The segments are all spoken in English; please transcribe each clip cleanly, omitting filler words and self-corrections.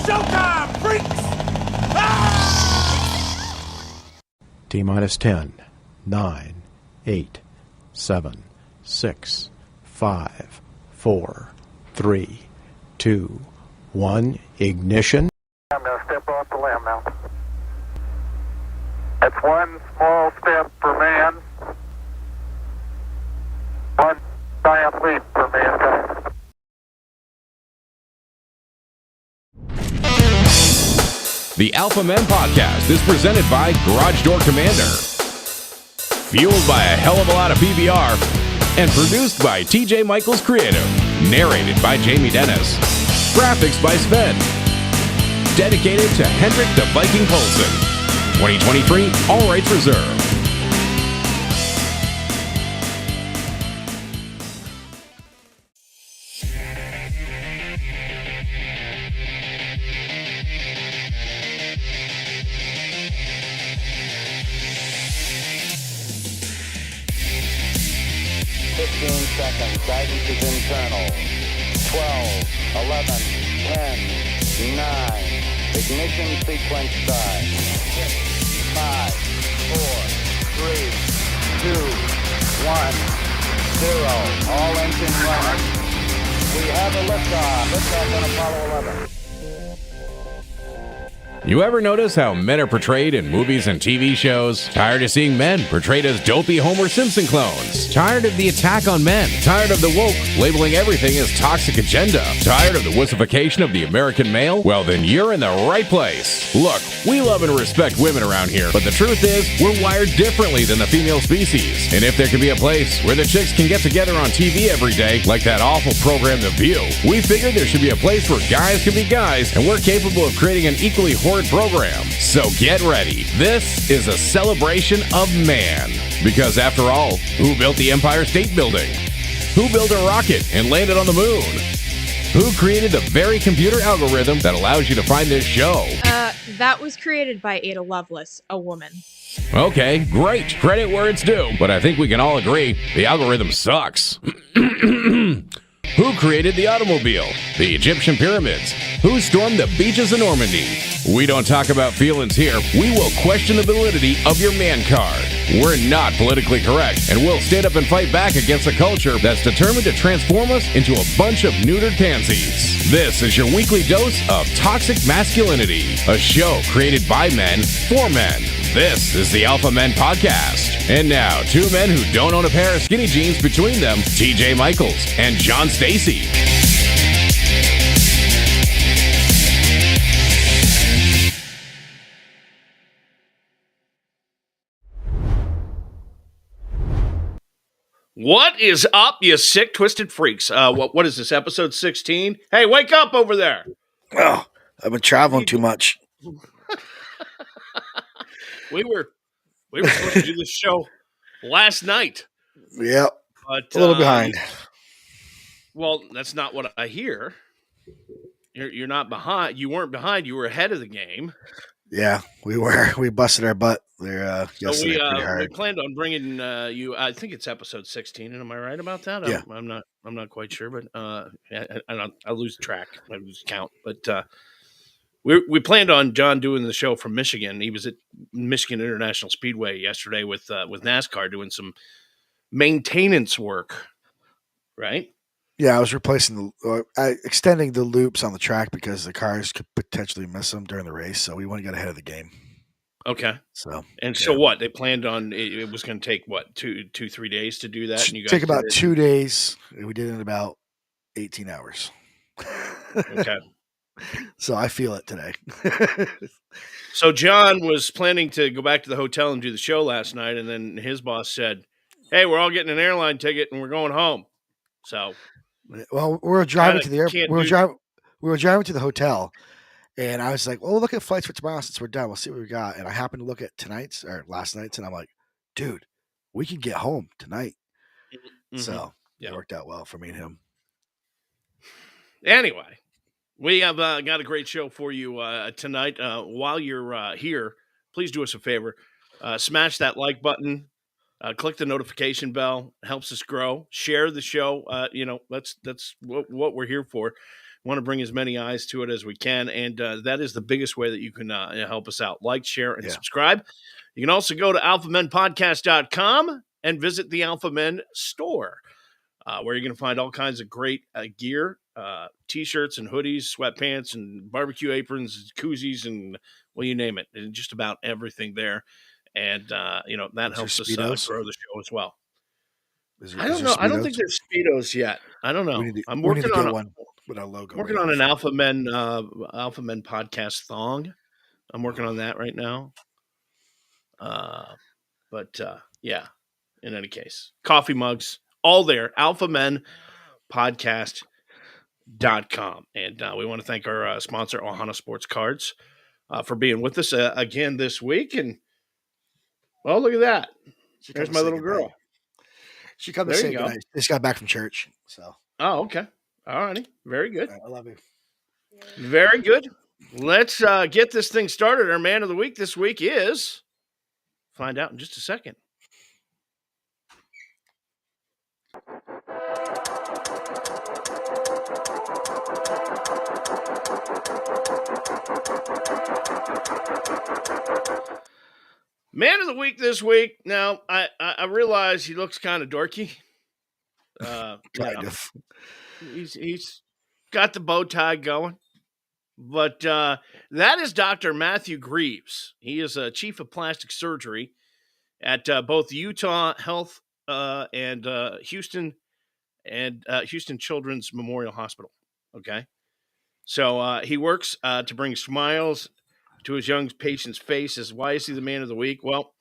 Showtime, freaks! T-minus 10, 9, 8, 7, 6, 5, 4, 3, 2, 1, ignition. I'm going to step off the limb now. That's one small step for man, one giant leap for mankind. The Alpha Men Podcast is presented by Garage Door Commander. Fueled by a hell of a lot of PBR and produced by TJ Michaels Creative. Narrated by Jamie Dennis. Graphics by Sven. Dedicated to Hendrik the Viking Poulsen. 2023, all rights reserved. Seconds. Guidance is internal. 12, 11, 10, 9. Ignition sequence start. 6, 5, 4, 3, 2, 1, 0. All engines running. We have a liftoff. Liftoff on Apollo 11. You ever notice how men are portrayed in movies and TV shows? Tired of seeing men portrayed as dopey Homer Simpson clones? Tired of the attack on men? Tired of the woke labeling everything as toxic agenda? Tired of the wussification of the American male? Well, then you're in the right place. Look, we love and respect women around here, but the truth is, we're wired differently than the female species. And if there can be a place where the chicks can get together on TV every day, like that awful program The View, we figured there should be a place where guys can be guys, and we're capable of creating an equally horrid program. So get ready. This is a celebration of man. Because after all, who built the Empire State Building? Who built a rocket and landed on the moon? Who created the very computer algorithm that allows you to find this show? That was created by Ada Lovelace, a woman. Okay, great. Credit where it's due. But I think we can all agree the algorithm sucks. Who created the automobile? The Egyptian pyramids? Who stormed the beaches of Normandy? We don't talk about feelings here. We will question the validity of your man card. We're not politically correct, and we'll stand up and fight back against a culture that's determined to transform us into a bunch of neutered pansies. This is your weekly dose of toxic masculinity, a show created by men for men. This is the Alpha Men Podcast. And now, two men who don't own a pair of skinny jeans between them, TJ Michaels and John Stacy. What is up, you sick, twisted freaks? What is this, episode 16? Hey, wake up over there. Oh, I've been traveling too much. We were supposed to do this show last night. Yep, but a little behind. Well, that's not what I hear. You're not behind. You weren't behind. You were ahead of the game. Yeah, we were. We busted our butt there yesterday pretty hard. We planned on bringing you. I think it's episode 16. And am I right about that? Yeah. I'm not quite sure, but I lose track. I lose count. But we planned on John doing the show from Michigan. He was at Michigan International Speedway yesterday with NASCAR doing some maintenance work. Right. Yeah, I was replacing extending the loops on the track because the cars could potentially miss them during the race. So we want to get ahead of the game. Okay. So what they planned on? It was going to take what 2-3 days to do that. And you guys take about 2 days. We did it in about 18 hours. Okay. So I feel it today. So John was planning to go back to the hotel and do the show last night, and then his boss said, "Hey, we're all getting an airline ticket and we're going home." So. Well, we were driving to the airport. We were driving to the hotel, and I was like, "Well, we'll look at flights for tomorrow since we're done. We'll see what we got." And I happened to look at tonight's or last night's, and I'm like, "Dude, we can get home tonight." Mm-hmm. So it worked out well for me and him. Anyway, we have got a great show for you tonight. While you're here, please do us a favor: smash that like button. Click the notification bell. It helps us grow. Share the show. That's what we're here for. want to bring as many eyes to it as we can. And that is the biggest way that you can help us out. Like, share, and subscribe. You can also go to alphamenpodcast.com and visit the Alpha Men store, where you're going to find all kinds of great gear, T-shirts and hoodies, sweatpants and barbecue aprons, koozies, and you name it. And just about everything there. And, that helps us grow the show as well. I don't know. I don't think there's Speedos yet. I don't know. I'm working on one with our logo. Working on an Alpha Men podcast thong. I'm working on that right now. But in any case, coffee mugs, all there, alphamenpodcast.com. And we want to thank our sponsor, Ohana Sports Cards, for being with us again this week. And, well, look at that. There's my little girl. She come to say goodnight. Just got back from church. So. Oh, okay. All righty. Very good. I love you. Very good. Let's get this thing started. Our man of the week this week is... Find out in just a second. Man of the week this week. Now, I realize he looks kind of dorky. Kind of. He's got the bow tie going. But that is Dr. Matthew Greaves. He is a chief of plastic surgery at both Utah Health and Houston Children's Memorial Hospital. Okay. So he works to bring smiles to his young patient's faces. Why is he the man of the week? Well,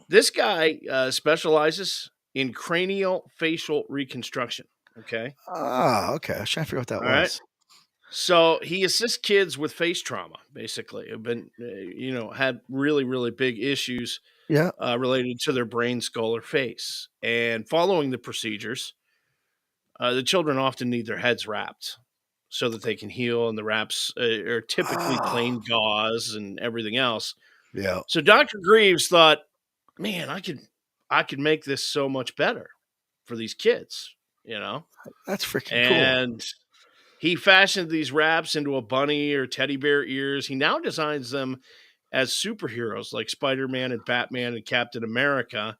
this guy specializes in cranial facial reconstruction. Okay. Oh, okay. I was trying to figure out what that was. Right? So he assists kids with face trauma, basically, who've been, had really, really big issues related to their brain, skull, or face. And following the procedures, the children often need their heads wrapped so that they can heal. And the wraps are typically plain gauze and everything else. Yeah. So Dr. Greaves thought, man, I could make this so much better for these kids, That's freaking cool. And he fashioned these wraps into a bunny or teddy bear ears. He now designs them as superheroes like Spider-Man and Batman and Captain America.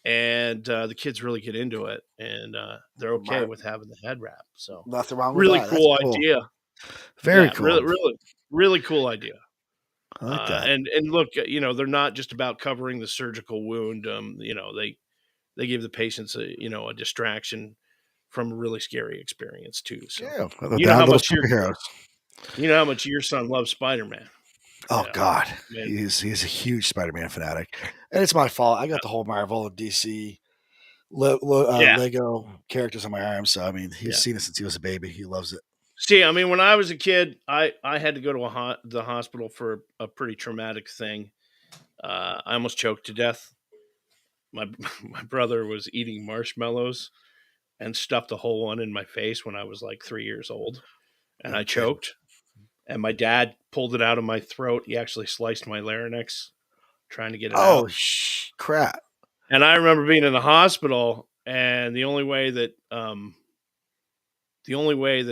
And the kids really get into it. And they're okay with having the head wrap. So nothing wrong with really that. Cool idea. Very cool. Really cool idea. I like that. And look, they're not just about covering the surgical wound. They give the patients a distraction from a really scary experience too. So how much your son loves Spider-Man. Oh God, he's a huge Spider-Man fanatic, and it's my fault. I got the whole Marvel and DC Lego characters on my arm. So I mean, he's seen it since he was a baby. He loves it. See, I mean, when I was a kid, I had to go to the hospital for a pretty traumatic thing. I almost choked to death. My brother was eating marshmallows and stuffed a whole one in my face when I was like 3 years old. And I choked. And my dad pulled it out of my throat. He actually sliced my larynx trying to get it out. Oh, crap. And I remember being in the hospital, and the only way that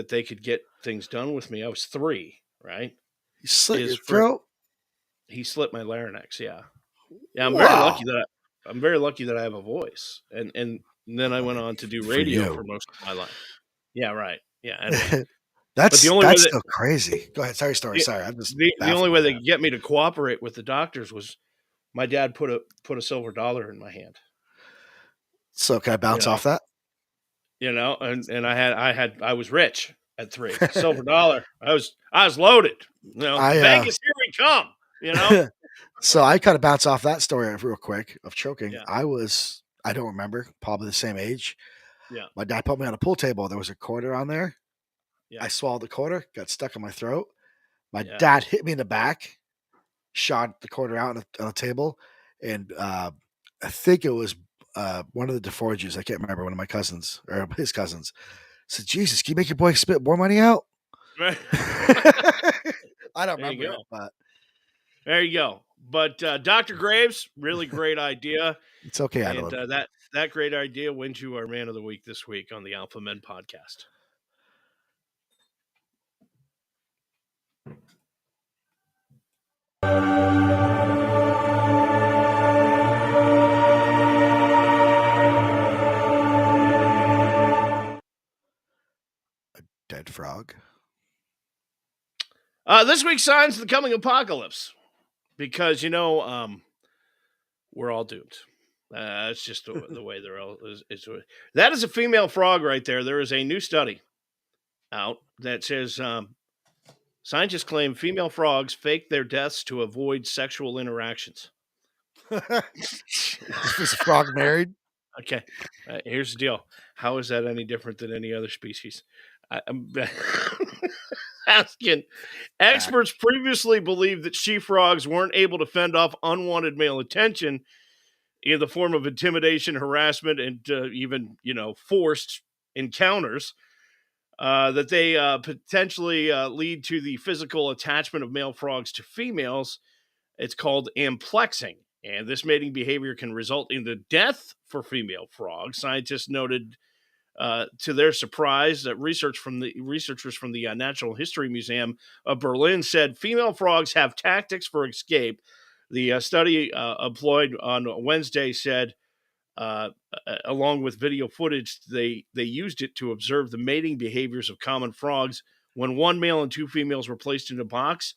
they could get things done with me, I was 3, right? He slit your throat? He slit my larynx, yeah. Yeah, I'm very lucky that I have a voice. And then I went on to do radio for most of my life. Yeah, right. Yeah. Anyway. That's still crazy. Go ahead. Sorry. I'm just the only way they could get me to cooperate with the doctors was my dad put a silver dollar in my hand. So can I bounce off that? And I was rich at 3. Silver dollar. I was loaded. Vegas, here we come. So I kind of bounce off that story real quick of choking. Yeah. I don't remember, probably the same age. Yeah. My dad put me on a pool table. There was a quarter on there. Yeah. I swallowed the quarter, got stuck in my throat. My dad hit me in the back, shot the quarter out on the table. And I think it was one of the DeForges. I can't remember, one of my cousins or his cousins said, Jesus, can you make your boy spit more money out? Right. I don't remember it, but there you go. But Dr. Graves, really great idea. It's okay. And that great idea wins you our man of the week this week on the Alpha Men podcast. This week's signs of the coming apocalypse, because we're all doomed. It's just the way they're all. That is a female frog right there. There is a new study out that says scientists claim female frogs fake their deaths to avoid sexual interactions. Is a frog married? Okay, here's the deal. How is that any different than any other species? I'm asking. Experts previously believed that she frogs weren't able to fend off unwanted male attention in the form of intimidation, harassment, and even forced encounters. That they potentially lead to the physical attachment of male frogs to females. It's called amplexing, and this mating behavior can result in the death for female frogs. Scientists noted, to their surprise, that researchers from the Natural History Museum of Berlin said female frogs have tactics for escape. The study employed on Wednesday said, along with video footage, they used it to observe the mating behaviors of common frogs. When one male and two females were placed in a box,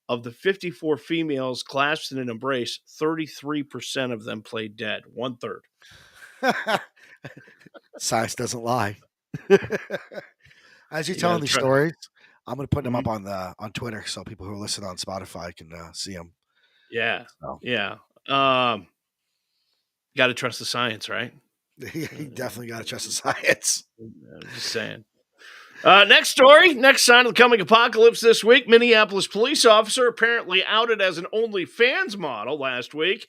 of the 54 females clasped in an embrace, 33% of them played dead. 1/3. Science doesn't lie. As you're telling these stories, I'm going to put them up on Twitter so people who are listening on Spotify can see them. Yeah, yeah. Got to trust the science, right? You definitely got to trust the science. I'm just saying. Next story, next sign of the coming apocalypse this week. Minneapolis police officer apparently outed as an OnlyFans model last week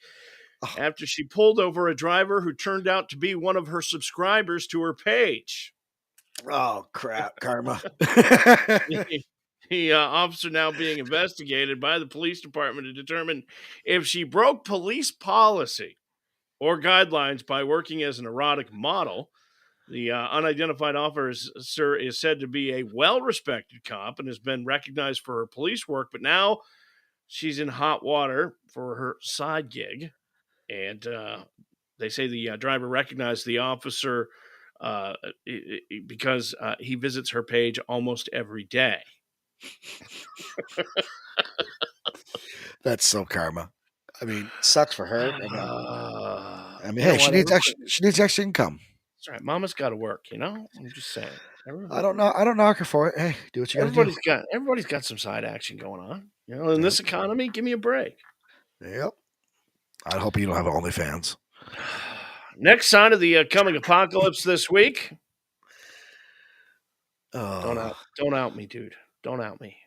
after she pulled over a driver who turned out to be one of her subscribers to her page. Oh, crap, karma. The officer now being investigated by the police department to determine if she broke police policy or guidelines by working as an erotic model. The unidentified officer is said to be a well-respected cop and has been recognized for her police work, but now she's in hot water for her side gig. And they say the driver recognized the officer because he visits her page almost every day. That's so karma. I mean, sucks for her. I mean, hey, she needs extra income. That's right. Mama's got to work, I'm just saying. I don't knock her for it. Hey, do what you got to do. Everybody's got some side action going on. In this economy, give me a break. Yep. I hope you don't have OnlyFans. Next sign of the coming apocalypse this week. Don't out me, dude. Don't out me.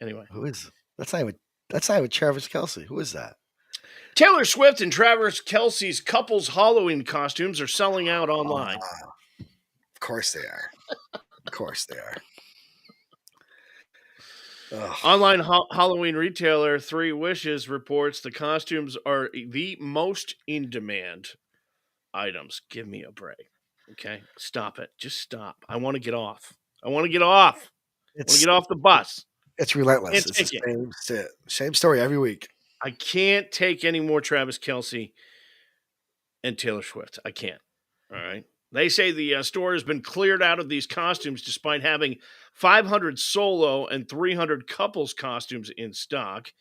Anyway, who is that's not even Travis Kelce. Who is that? Taylor Swift and Travis Kelce's couple's Halloween costumes are selling out online. Of course they are. Of course they are. Online Halloween retailer 3 Wishes reports the costumes are the most in-demand items. Give me a break. Okay? Stop it. Just stop. I want to get off. I want to get off the bus. It's relentless. It's the same story every week. I can't take any more Travis Kelce and Taylor Swift. I can't. All right? They say the store has been cleared out of these costumes despite having 500 solo and 300 couples costumes in stock.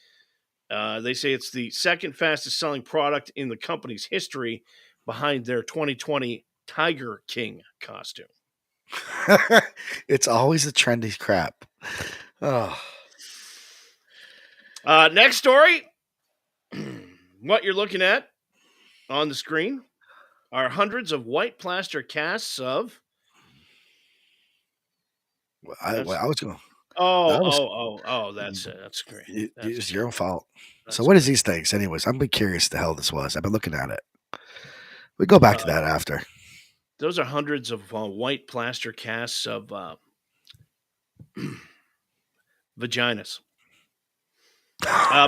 They say it's the second fastest selling product in the company's history behind their 2020 Tiger King costume. It's always the trendy crap. Oh. Next story. What you're looking at on the screen are hundreds of white plaster casts of. I was going. That's great. It's your own fault. So what is these things, anyways? I'm curious the hell this was. I've been looking at it. We go back to that after. Those are hundreds of white plaster casts of vaginas.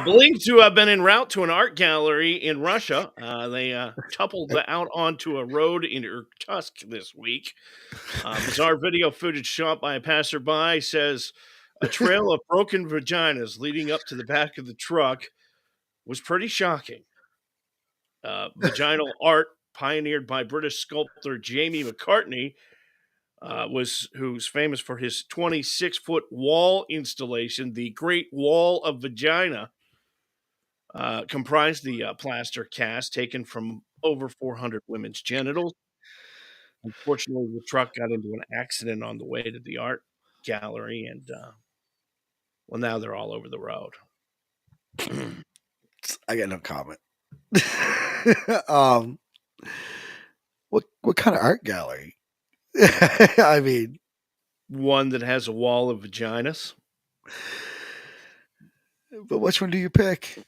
Believed to have been en route to an art gallery in Russia. They toppled out onto a road in Irkutsk this week. Bizarre video footage shot by a passerby says a trail of broken vaginas leading up to the back of the truck was pretty shocking. Vaginal art, pioneered by British sculptor Jamie McCartney, who's famous for his 26-foot wall installation, the Great Wall of Vagina, comprised the plaster cast taken from over 400 women's genitals. Unfortunately, the truck got into an accident on the way to the art gallery, and well, now they're all over the road. I got no comment. What kind of art gallery? I mean, one that has a wall of vaginas. But which one do you pick?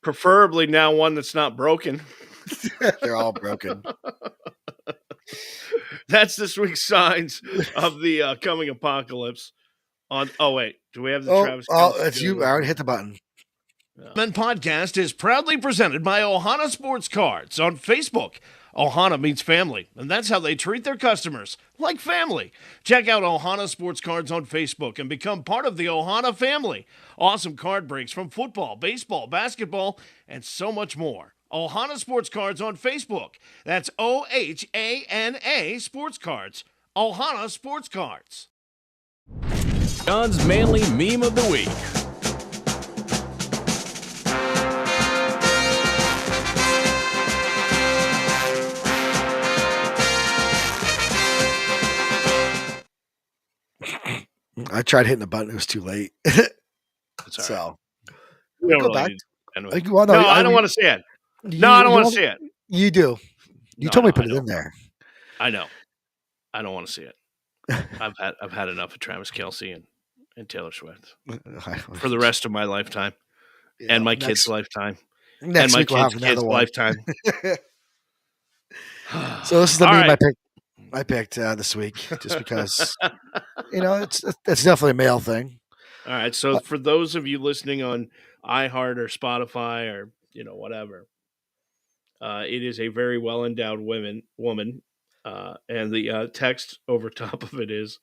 Preferably now one that's not broken. They're all broken. That's this week's signs of the coming apocalypse. Wait, do we have the Travis? It's you. I already hit the button. Men Podcast is proudly presented by Ohana Sports Cards on Facebook. Ohana means family, and that's how they treat their customers, like family. Check out Ohana Sports Cards on Facebook and become part of the Ohana family. Awesome card breaks from football, baseball, basketball, and so much more. Ohana Sports Cards on Facebook. That's OHANA Sports Cards. Ohana Sports Cards. John's manly meme of the week. I tried hitting the button. It was too late. So go back. I don't want to see it. I don't want to see it. You do. You told me to put it in there. I know. I don't want to see it. I've had enough of Travis Kelce and Taylor Swift for the rest of my lifetime, and my kids' lifetime, and my kids' lifetime. So this is the meme I picked this week, just because it's definitely a male thing. All right. So for those of you listening on iHeart or Spotify or whatever, it is a very well endowed woman. And the text over top of it is,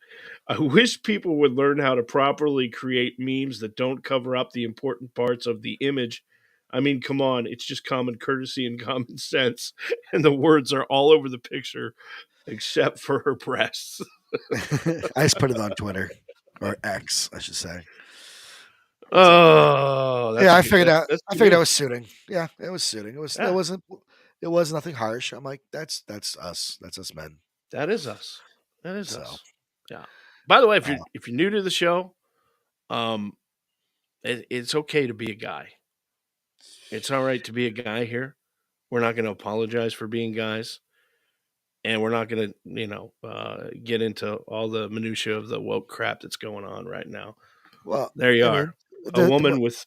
I wish people would learn how to properly create memes that don't cover up the important parts of the image. I mean, come on, it's just common courtesy and common sense. And the words are all over the picture, except for her breasts. I just put it on Twitter, or X, I should say. Oh, I figured out. I figured it was suiting. Yeah, it was suiting. It was nothing harsh. I'm like, that's us. That's us men. That is us. That is us. Yeah. By the way, if you're new to the show, it's okay to be a guy. It's all right to be a guy here. We're not going to apologize for being guys, and we're not going to get into all the minutia of the woke crap that's going on right now. Well, there you are. A woman with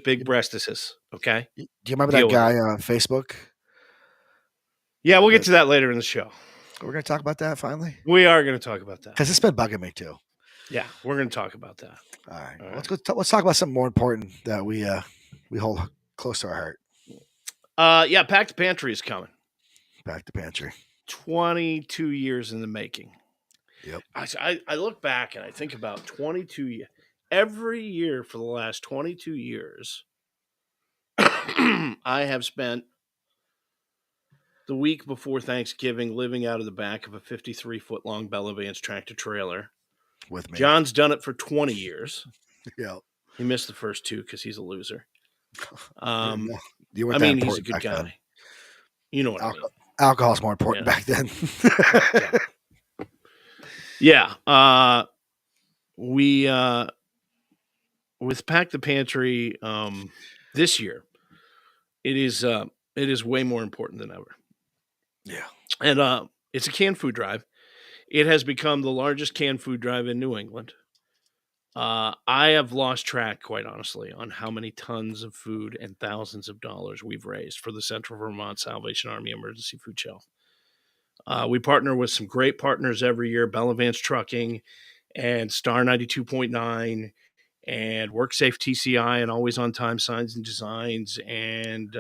big breastises. Okay. Do you remember that guy on Facebook? Yeah, we'll get to that later in the show. We're going to talk about that finally? We are going to talk about that. Because it's been bugging me too. Yeah, we're going to talk about that. All right. Let's talk about something more important that we hold close to our heart. Yeah, Pack the Pantry is coming. Pack the Pantry. 22 years in the making. Yep. I look back and I think about 22 years. Every year for the last 22 years, I have spent the week before Thanksgiving living out of the back of a 53-foot-long Bella Vance tractor trailer. With me. John's done it for 20 years. Yeah. He missed the first 2 because he's a loser. He's a good guy. Then. You know what I mean. Alcohol's more important back then. Yeah. We with Pack the Pantry this year, it is way more important than ever. Yeah. And it's a canned food drive. It has become the largest canned food drive in New England. I have lost track, quite honestly, on how many tons of food and thousands of dollars we've raised for the Central Vermont Salvation Army Emergency Food Shelf. We partner with some great partners every year, Bella Vance Trucking and Star 92.9 and WorkSafe TCI and Always On Time Signs and Designs and,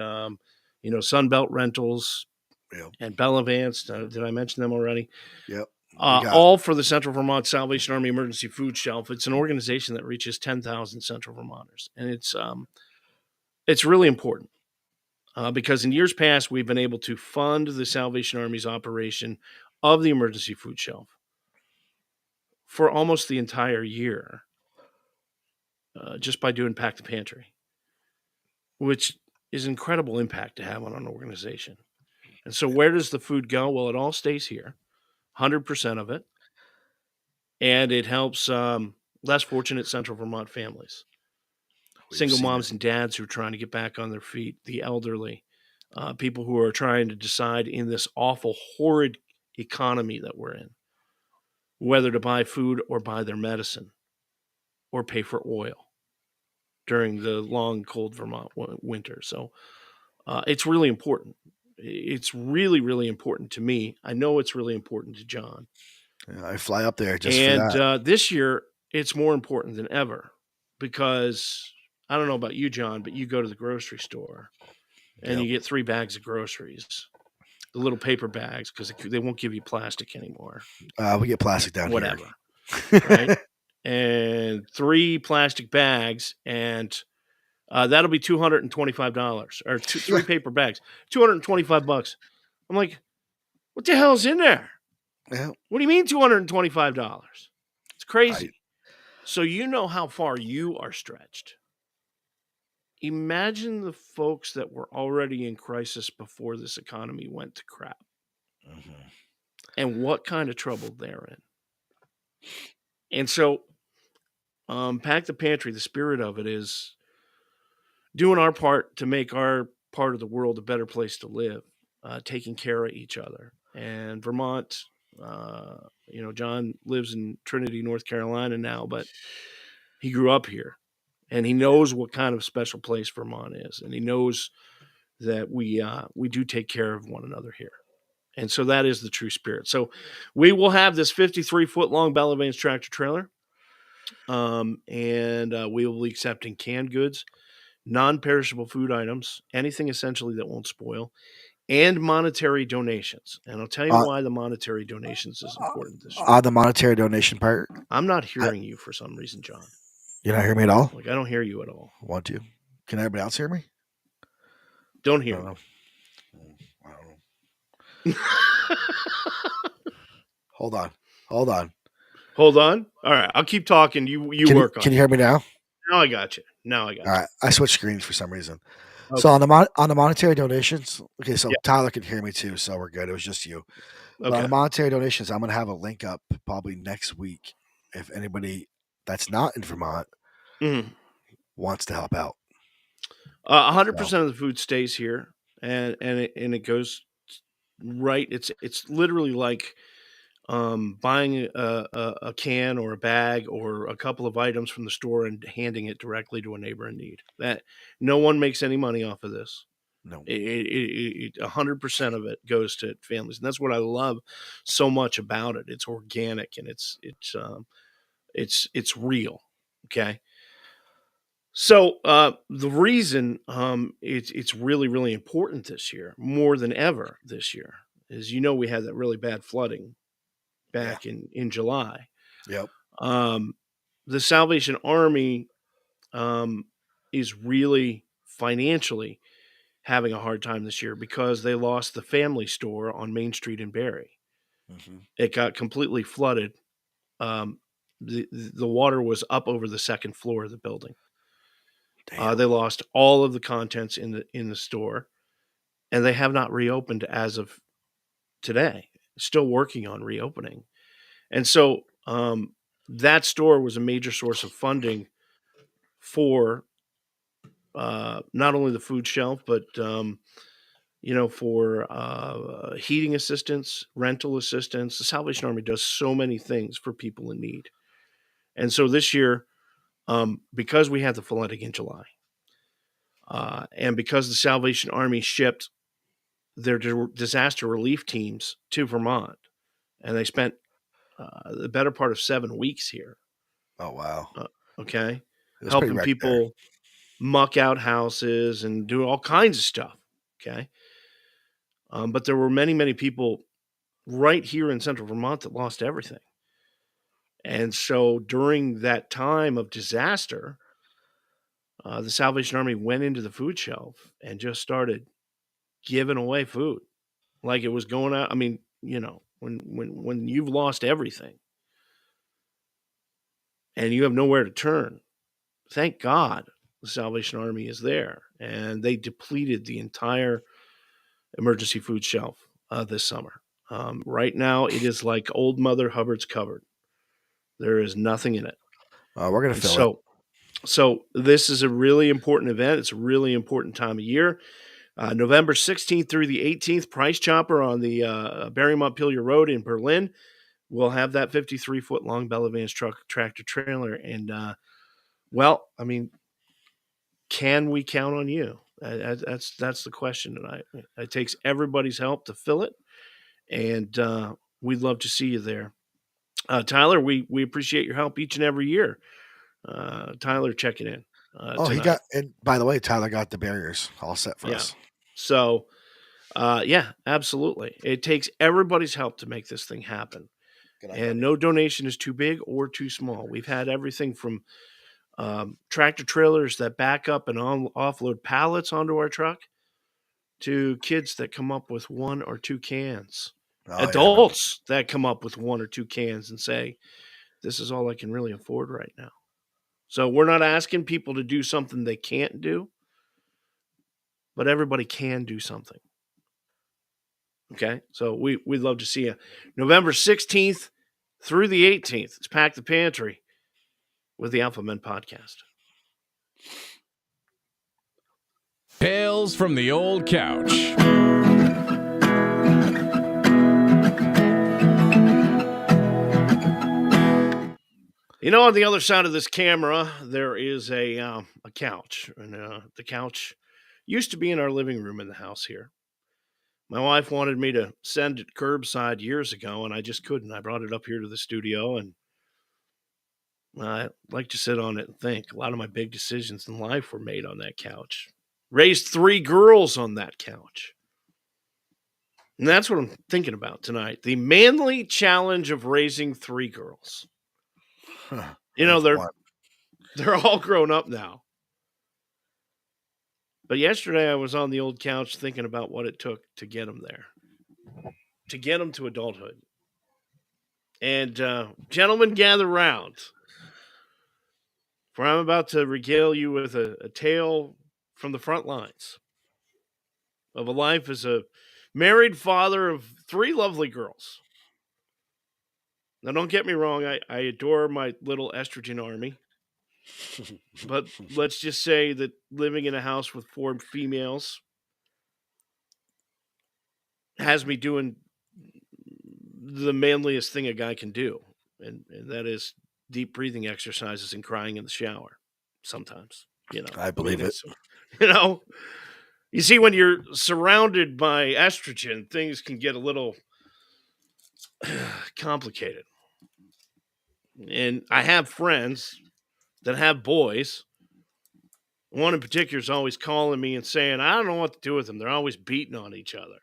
Sunbelt Rentals and Bella Vance. Did I mention them already? Yep. All for the Central Vermont Salvation Army Emergency Food Shelf. It's an organization that reaches 10,000 Central Vermonters, and it's really important. because in years past, we've been able to fund the Salvation Army's operation of the emergency food shelf for almost the entire year, just by doing Pack the Pantry, which is incredible impact to have on an organization. And so where does the food go? Well, it all stays here, 100% of it. And it helps less fortunate Central Vermont families, single moms and dads who are trying to get back on their feet, the elderly, people who are trying to decide in this awful, horrid economy that we're in, whether to buy food or buy their medicine or pay for oil during the long, cold Vermont winter. So it's really important. It's really, really important to me. I know it's really important to John. Yeah, I fly up there just for that. And this year, it's more important than ever because I don't know about you, John, but you go to the grocery store and you get 3 bags of groceries, the little paper bags, because they won't give you plastic anymore. We get plastic down here. Whatever. Right? And 3 plastic bags, and that'll be $225, or 3 paper bags, $225. I'm like, what the hell's in there? Yeah. What do you mean $225? It's crazy. So you know how far you are stretched. Imagine the folks that were already in crisis before this economy went to crap. Mm-hmm. And what kind of trouble they're in. And so Pack the Pantry, the spirit of it is doing our part to make our part of the world a better place to live, taking care of each other. And Vermont, John lives in Trinity, North Carolina now, but he grew up here. And he knows what kind of special place Vermont is. And he knows that we do take care of one another here. And so that is the true spirit. So we will have this 53-foot-long Bella Vance tractor trailer. And we will be accepting canned goods, non-perishable food items, anything essentially that won't spoil, and monetary donations. And I'll tell you why the monetary donations is important this year. The monetary donation part? I'm not hearing you for some reason, John. You're not hearing me at all? Like, I don't hear you at all. Want to? Can everybody else hear me? Don't hear me. I don't know. Hold on. Hold on. All right. I'll keep talking. You work on it. Can you hear me now? Now I got you. All right. I switched screens for some reason. Okay. So on the monetary donations, okay, so Tyler can hear me too, so we're good. It was just you. Okay. But on the monetary donations, I'm going to have a link up probably next week if anybody that's not in Vermont wants to help out. 100% of the food stays here, and it goes right. It's literally like buying a can or a bag or a couple of items from the store and handing it directly to a neighbor in need. That no one makes any money off of this. No, 100% of it goes to families, and that's what I love so much about it. It's organic and it's real. Okay. So the reason it's really, really important this year, more than ever this year, is we had that really bad flooding back in July. Yep. The Salvation Army is really financially having a hard time this year because they lost the family store on Main Street in Barrie. Mm-hmm. It got completely flooded. The water was up over the second floor of the building. They lost all of the contents in the store, and they have not reopened as of today. Still working on reopening. And so that store was a major source of funding for not only the food shelf, but for heating assistance, rental assistance. The Salvation Army does so many things for people in need. And so this year, because we had the flooding in July, and because the Salvation Army shipped their disaster relief teams to Vermont, and they spent the better part of 7 weeks here. Oh, wow. Okay. Helping people muck out houses and do all kinds of stuff. Okay. But there were many, many people right here in Central Vermont that lost everything. And so during that time of disaster, the Salvation Army went into the food shelf and just started giving away food like it was going out. I mean, when you've lost everything and you have nowhere to turn, thank God the Salvation Army is there. And they depleted the entire emergency food shelf this summer. Right now, it is like old Mother Hubbard's cupboard. There is nothing in it. We're going to fill it. So this is a really important event. It's a really important time of year. November 16th through the 18th, Price Chopper on the Barry Montpelier Road in Berlin. We'll have that 53-foot long Bella Vance truck tractor trailer. And, can we count on you? That's the question tonight. It takes everybody's help to fill it. And we'd love to see you there. Tyler, we appreciate your help each and every year. Tyler checking in. He got, and by the way, Tyler got the barriers all set for us. So, absolutely. It takes everybody's help to make this thing happen. And no donation is too big or too small. We've had everything from tractor trailers that back up and offload pallets onto our truck to kids that come up with 1 or 2 cans. Adults that come up with 1 or 2 cans and say, this is all I can really afford right now. So we're not asking people to do something they can't do, but everybody can do something. Okay? So we'd love to see you. November 16th through the 18th, it's Pack the Pantry with the Alpha Men Podcast. Tales from the Old Couch. On the other side of this camera, there is a couch. And the couch used to be in our living room in the house here. My wife wanted me to send it curbside years ago, and I just couldn't. I brought it up here to the studio, and I like to sit on it and think. A lot of my big decisions in life were made on that couch. Raised 3 girls on that couch. And that's what I'm thinking about tonight. The manly challenge of raising 3 girls. They're all grown up now. But yesterday I was on the old couch thinking about what it took to get them there. To get them to adulthood. And gentlemen, gather round. For I'm about to regale you with a tale from the front lines of a life as a married father of 3 lovely girls. Now, don't get me wrong. I adore my little estrogen army. But let's just say that living in a house with 4 females has me doing the manliest thing a guy can do. And that is deep breathing exercises and crying in the shower sometimes. I believe it. You see, when you're surrounded by estrogen, things can get a little complicated. And I have friends that have boys. One in particular is always calling me and saying, I don't know what to do with them. They're always beating on each other.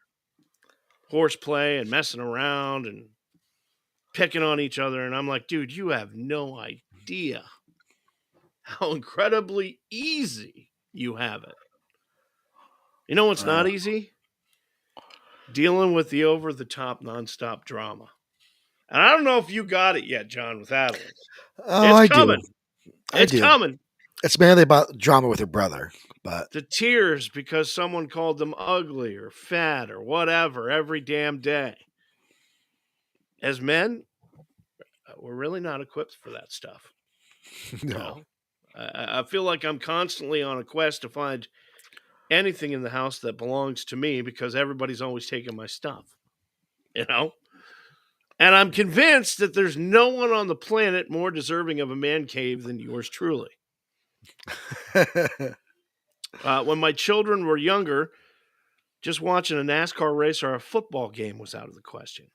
Horseplay and messing around and picking on each other. And I'm like, dude, you have no idea how incredibly easy you have it. You know what's not easy? Dealing with the over-the-top nonstop drama. And I don't know if you got it yet, John, with Adeline. It's coming. It's coming. It's mainly about drama with her brother. But the tears because someone called them ugly or fat or whatever every damn day. As men, we're really not equipped for that stuff. No. I feel like I'm constantly on a quest to find anything in the house that belongs to me because everybody's always taking my stuff. And I'm convinced that there's no one on the planet more deserving of a man cave than yours truly. When my children were younger, just watching a NASCAR race or a football game was out of the question.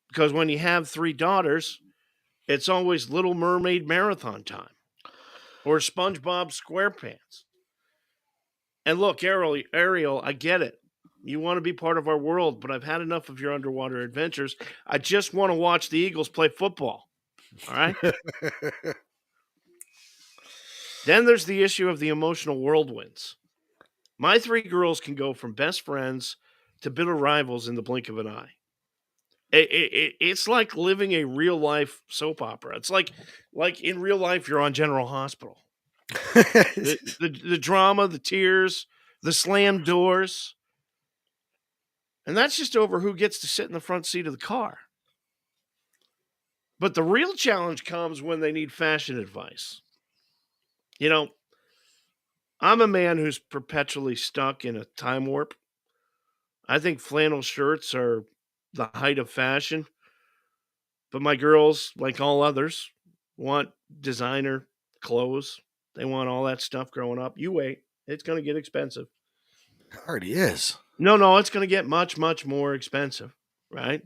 Because when you have 3 daughters, it's always Little Mermaid marathon time or SpongeBob SquarePants. And look, Ariel, I get it. You want to be part of our world, but I've had enough of your underwater adventures. I just want to watch the Eagles play football. All right? Then there's the issue of the emotional whirlwinds. My 3 girls can go from best friends to bitter rivals in the blink of an eye. It's like living a real life soap opera. It's like in real life you're on General Hospital. The drama, the tears, the slammed doors. And that's just over who gets to sit in the front seat of the car. But the real challenge comes when they need fashion advice. You know, I'm a man who's perpetually stuck in a time warp. I think flannel shirts are the height of fashion. But my girls, like all others, want designer clothes. They want all that stuff growing up. You wait. It's going to get expensive. It already is. No, it's going to get much, much more expensive, right?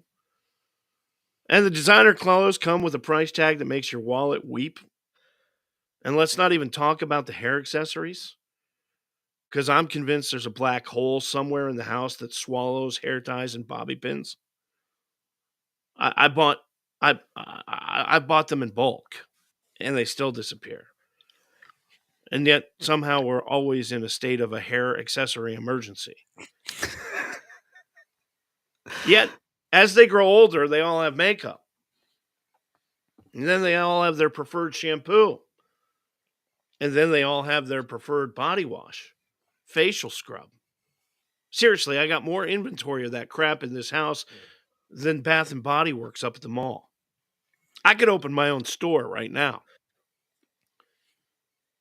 And the designer clothes come with a price tag that makes your wallet weep. And let's not even talk about the hair accessories, because I'm convinced there's a black hole somewhere in the house that swallows hair ties and bobby pins. I bought them in bulk, and they still disappear. And yet somehow we're always in a state of a hair accessory emergency. Yet, as they grow older, they all have makeup. And then they all have their preferred shampoo. And then they all have their preferred body wash, facial scrub. Seriously, I got more inventory of that crap in this house than Bath and Body Works up at the mall. I could open my own store right now.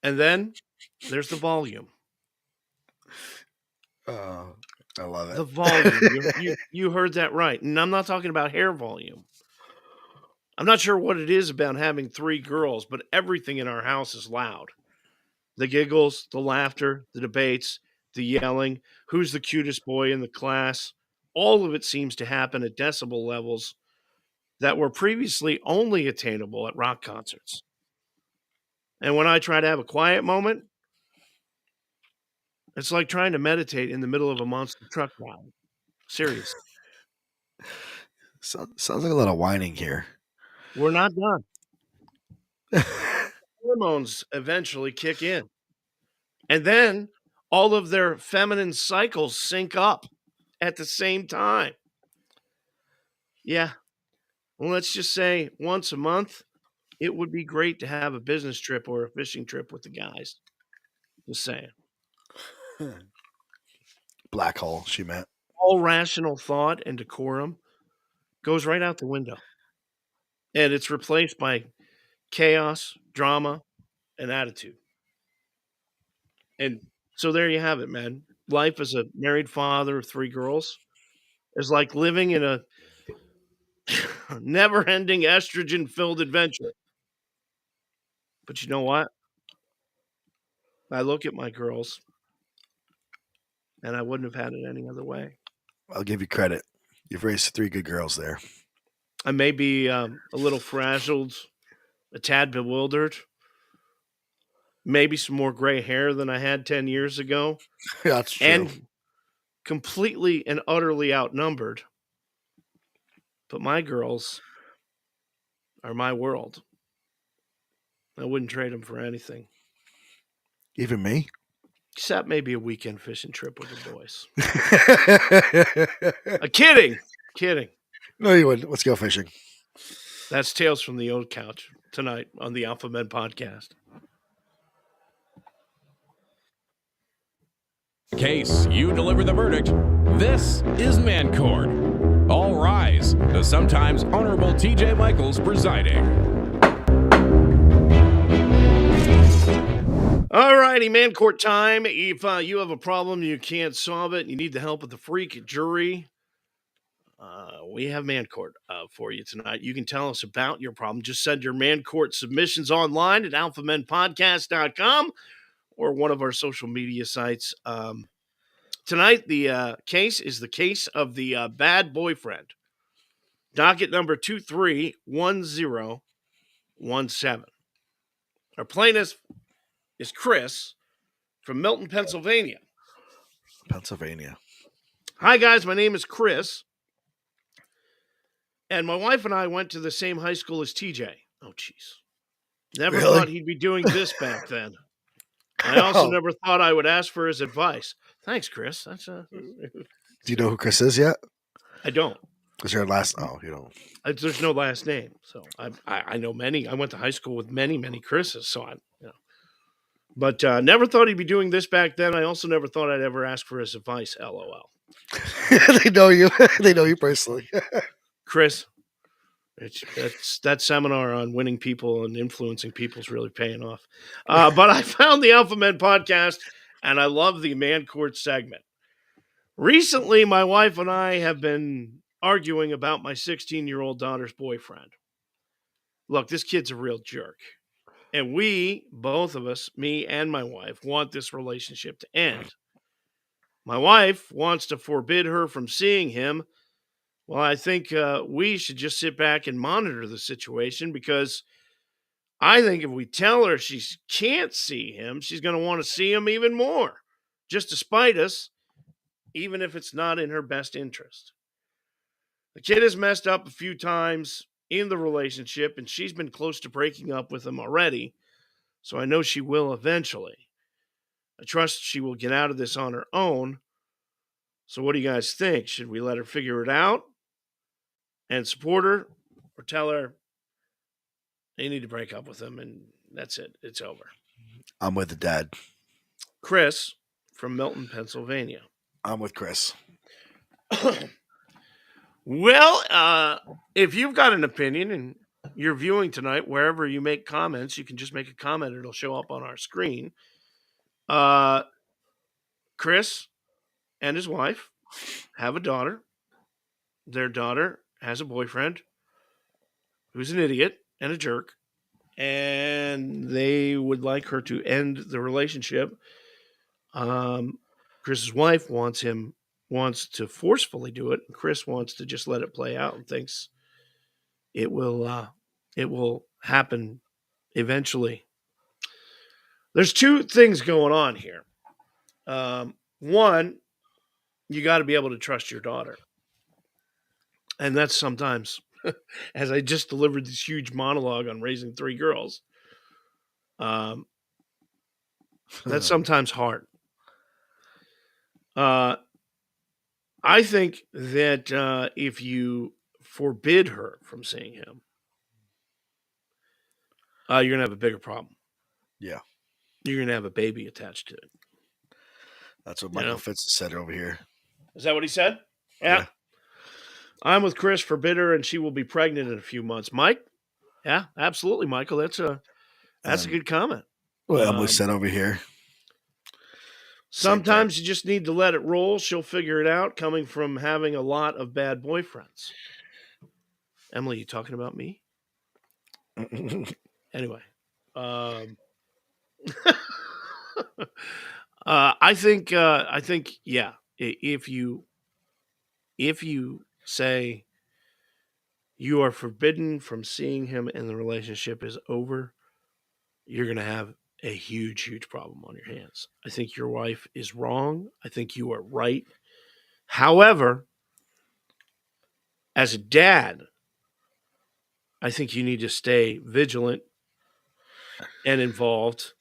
And then there's the volume. I love it. The volume. You heard that right. And I'm not talking about hair volume. I'm not sure what it is about having 3 girls, but everything in our house is loud. The giggles, the laughter, the debates, the yelling, who's the cutest boy in the class. All of it seems to happen at decibel levels that were previously only attainable at rock concerts. And when I try to have a quiet moment, it's like trying to meditate in the middle of a monster truck ride. Seriously. Sounds like a lot of whining here. We're not done. Hormones eventually kick in. And then all of their feminine cycles sync up at the same time. Yeah. Well, let's just say once a month, it would be great to have a business trip or a fishing trip with the guys. Just saying. Black hole, she meant. All rational thought and decorum goes right out the window. And it's replaced by chaos, drama, and attitude. And so there you have it, man. Life as a married father of 3 girls is like living in a never-ending estrogen-filled adventure. But you know what? I look at my girls, and I wouldn't have had it any other way. I'll give you credit. You've raised 3 good girls there. I may be a little frazzled, a tad bewildered, maybe some more gray hair than I had 10 years ago. That's true. And completely and utterly outnumbered. But my girls are my world. I wouldn't trade them for anything. Even me? Except maybe a weekend fishing trip with the boys. Kidding. No, you wouldn't. Let's go fishing. That's Tales from the Old Couch tonight on the Alpha Men podcast. Case, you deliver the verdict. This is Manhood. All rise. The sometimes honorable TJ Michaels presiding. All righty, man court time. If you have a problem, you can't solve it, you need the help of the freak jury, we have man court for you tonight. You can tell us about your problem. Just send your man court submissions online at alphamenpodcast.com or one of our social media sites. Tonight, the case is the case of the bad boyfriend. Docket number 231017. Our plaintiff is Chris from Milton, Pennsylvania. Hi, guys. My name is Chris. And my wife and I went to the same high school as TJ. Oh, jeez. Never thought he'd be doing this back then. I also never thought I would ask for his advice. Thanks, Chris. That's Do you know who Chris is yet? I don't. Is there a last? Oh, you don't. There's no last name, so I know many. I went to high school with many Chris's, so But never thought he'd be doing this back then. I also never thought I'd ever ask for his advice. LOL. They know you. They know you personally. Chris, that seminar on winning people and influencing people is really paying off. But I found the Alpha Men podcast, and I love the Man Court segment. Recently, my wife and I have been arguing about my 16-year-old daughter's boyfriend. Look, this kid's a real jerk. And we, both of us, me and my wife, want this relationship to end. My wife wants to forbid her from seeing him. Well, I think we should just sit back and monitor the situation, because I think if we tell her she can't see him, she's going to want to see him even more, just to spite us, even if it's not in her best interest. The kid has messed up a few times in the relationship, and she's been close to breaking up with him already, so I know she will eventually. I trust she will get out of this on her own. So what do you guys think? Should we let her figure it out and support her, or tell her you need to break up with him and that's it? It's over. I'm with the dad. Chris from Milton, Pennsylvania. I'm with Chris. Well, if you've got an opinion and you're viewing tonight, wherever you make comments, you can just make a comment. It'll show up on our screen. Chris and his wife have a daughter. Their daughter has a boyfriend who's an idiot and a jerk, and they would like her to end the relationship. Chris's wife wants to forcefully do it, and Chris wants to just let it play out and thinks it will happen eventually. There's two things going on here. One, you got to be able to trust your daughter. And that's sometimes, as I just delivered this huge monologue on raising 3 girls, that's sometimes hard. I think that if you forbid her from seeing him, you're going to have a bigger problem. Yeah. You're going to have a baby attached to it. That's what Michael Fitz said over here. Is that what he said? Yeah. I'm with Chris. Forbid her, and she will be pregnant in a few months. Mike? Yeah, absolutely, Michael. That's a good comment. Well, Emily said over here. Sometimes you just need to let it roll. She'll figure it out, coming from having a lot of bad boyfriends. Emily, you talking about me? Anyway. I think, yeah. If you say you are forbidden from seeing him and the relationship is over, you're going to have a huge problem on your hands. I think your wife is wrong. I think you are right. However, as a dad, I think you need to stay vigilant and involved.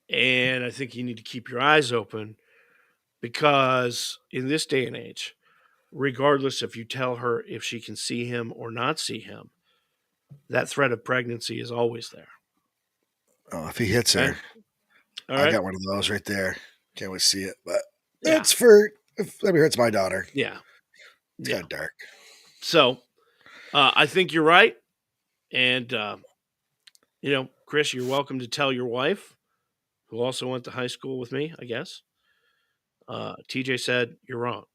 And I think you need to keep your eyes open, because in this day and age, regardless if you tell her if she can see him or not see him, that threat of pregnancy is always there. Oh, if he hits her, I got one of those right there. Can't wait to see it, but it's if it hurts my daughter. Yeah. It's kind of dark. So, I think you're right. And, Chris, you're welcome to tell your wife, who also went to high school with me, I guess. TJ said, you're wrong.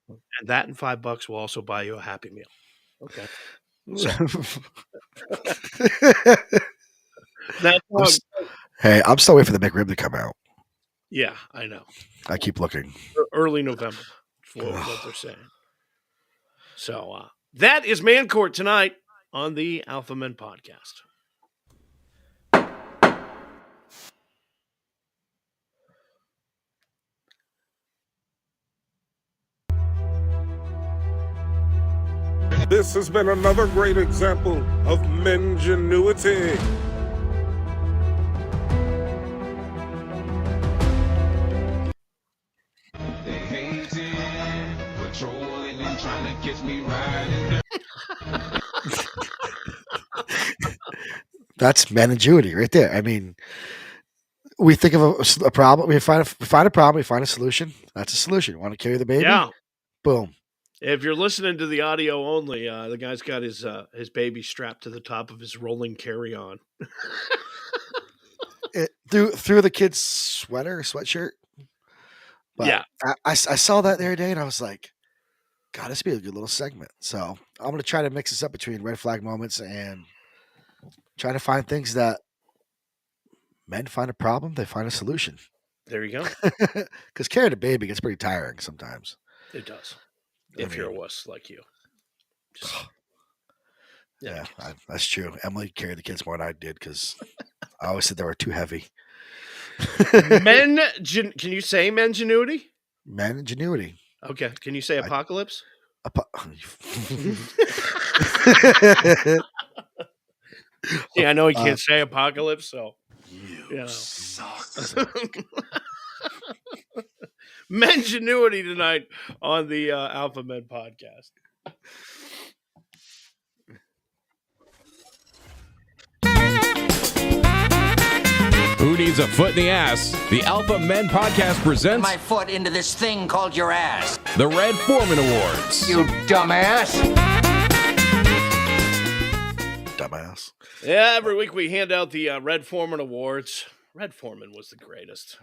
And that and $5 will also buy you a Happy Meal. Okay. So. Hey, I'm still waiting for the McRib to come out. Yeah, I know. I keep looking. Early November, what they're saying. So that is Man Court tonight on the Alpha Men Podcast. This has been another great example of mengenuity. That's managility right there. I mean, we think of a problem. We find a problem. We find a solution. That's a solution. Want to carry the baby? Yeah. Boom. If you're listening to the audio only, the guy's got his baby strapped to the top of his rolling carry-on. Through the kid's sweatshirt. But yeah. I saw that the other day, and I was like, God, this would be a good little segment. So I'm going to try to mix this up between red flag moments and trying to find things that men find a problem, they find a solution. There you go. Because carrying a baby gets pretty tiring sometimes. It does. If you're a wuss like you. Yeah, that's true. Emily carried the kids more than I did because I always said they were too heavy. Can you say mengenuity? Mengenuity. Okay. Can you say apocalypse? Yeah, I know he can't say apocalypse, so you suck. Mengenuity tonight on the Alpha Men podcast. Who needs a foot in the ass? The Alpha Men podcast presents my foot into this thing called your ass. The Red Foreman Awards. You dumbass. Dumbass. Yeah, every week we hand out the Red Foreman Awards. Red Foreman was the greatest.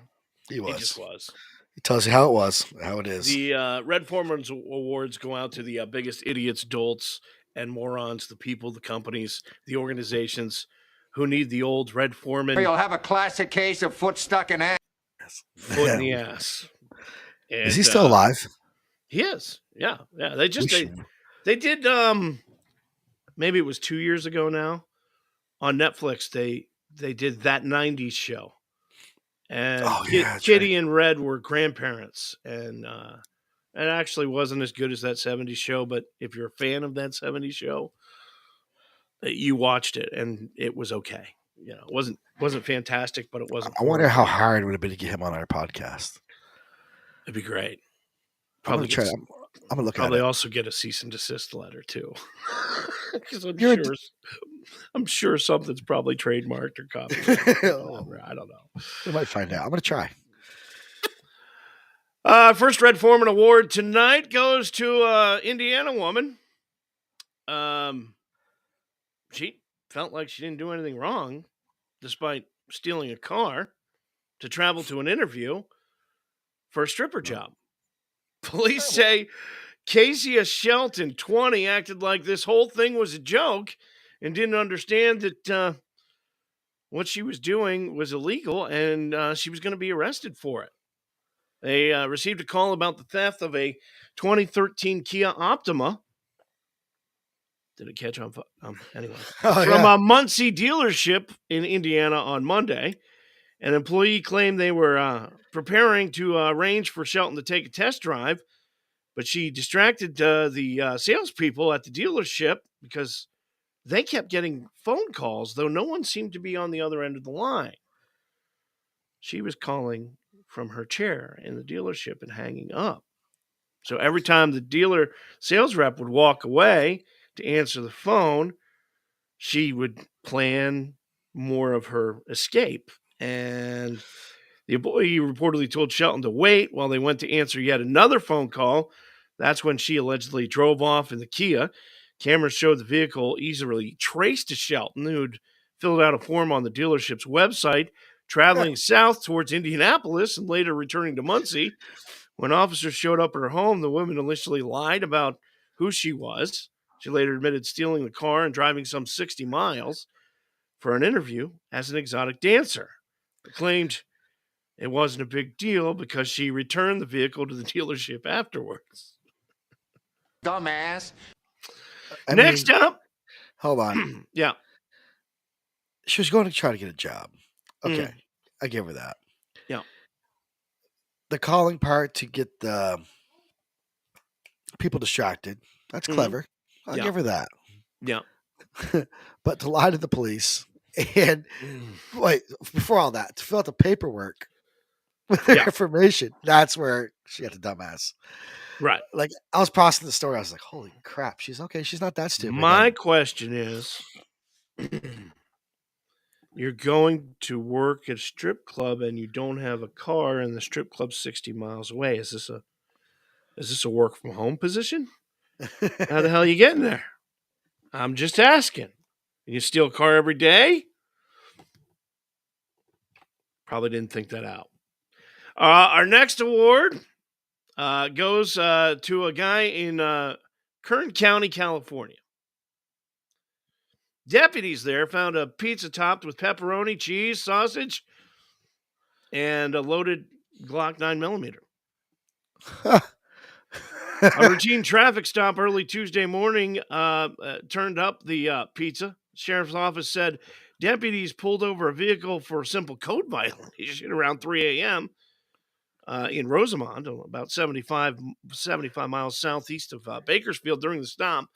He was. He just was. He tells you how it was, how it is. The Red Foreman's Awards go out to the biggest idiots, dolts, and morons, the people, the companies, the organizations who need the old Red Foreman. You'll have a classic case of foot stuck in ass. Foot in the ass. And, is he still alive? He is. Yeah. Yeah. They did, maybe it was 2 years ago now on Netflix. They did That 90s Show. And Kitty and Red were grandparents. And it actually wasn't as good as That 70s Show. But if you're a fan of That 70s Show, you watched it and it was okay. You know, it wasn't fantastic, but it wasn't. I wonder how hard it would have been to get him on our podcast. It'd be great. Probably I'm gonna look at it. Probably also get a cease and desist letter too, because I'm sure something's probably trademarked or copyrighted. I don't know. We might find out. I'm gonna try. First Red Foreman Award tonight goes to Indiana woman. She felt like she didn't do anything wrong, despite stealing a car to travel to an interview for a stripper job. Police say Kezia Shelton, 20, acted like this whole thing was a joke and didn't understand that what she was doing was illegal and she was going to be arrested for it. They received a call about the theft of a 2013 Kia Optima. Did it catch on? Anyway, from a Muncie dealership in Indiana on Monday. An employee claimed they were preparing to arrange for Shelton to take a test drive, but she distracted the salespeople at the dealership because they kept getting phone calls, though no one seemed to be on the other end of the line. She was calling from her chair in the dealership and hanging up. So every time the dealer sales rep would walk away to answer the phone, she would plan more of her escape. And the employee reportedly told Shelton to wait while they went to answer yet another phone call. That's when she allegedly drove off in the Kia. Cameras showed the vehicle easily traced to Shelton, who'd filled out a form on the dealership's website, traveling south towards Indianapolis and later returning to Muncie. When officers showed up at her home, the woman initially lied about who she was. She later admitted stealing the car and driving some 60 miles for an interview as an exotic dancer. But claimed it wasn't a big deal because she returned the vehicle to the dealership afterwards. Dumbass. Next up. Hold on. Yeah. She was going to try to get a job. Okay. I give her that. Yeah. The calling part to get the people distracted. That's clever. I'll give her that. Yeah. But to lie to the police and wait, before all that, to fill out the paperwork. with her information. That's where she had the dumbass. Right. Like, I was processing the story. I was like, holy crap. She's okay. She's not that stupid. My question is, you're going to work at a strip club and you don't have a car and the strip club's 60 miles away. Is this a work from home position? How the hell are you getting there? I'm just asking. You steal a car every day? Probably didn't think that out. Our next award goes to a guy in Kern County, California. Deputies there found a pizza topped with pepperoni, cheese, sausage, and a loaded Glock 9mm. A routine traffic stop early Tuesday morning turned up the pizza. Sheriff's office said deputies pulled over a vehicle for a simple code violation around 3 a.m. In Rosamond, about 75 miles southeast of Bakersfield. During the stop,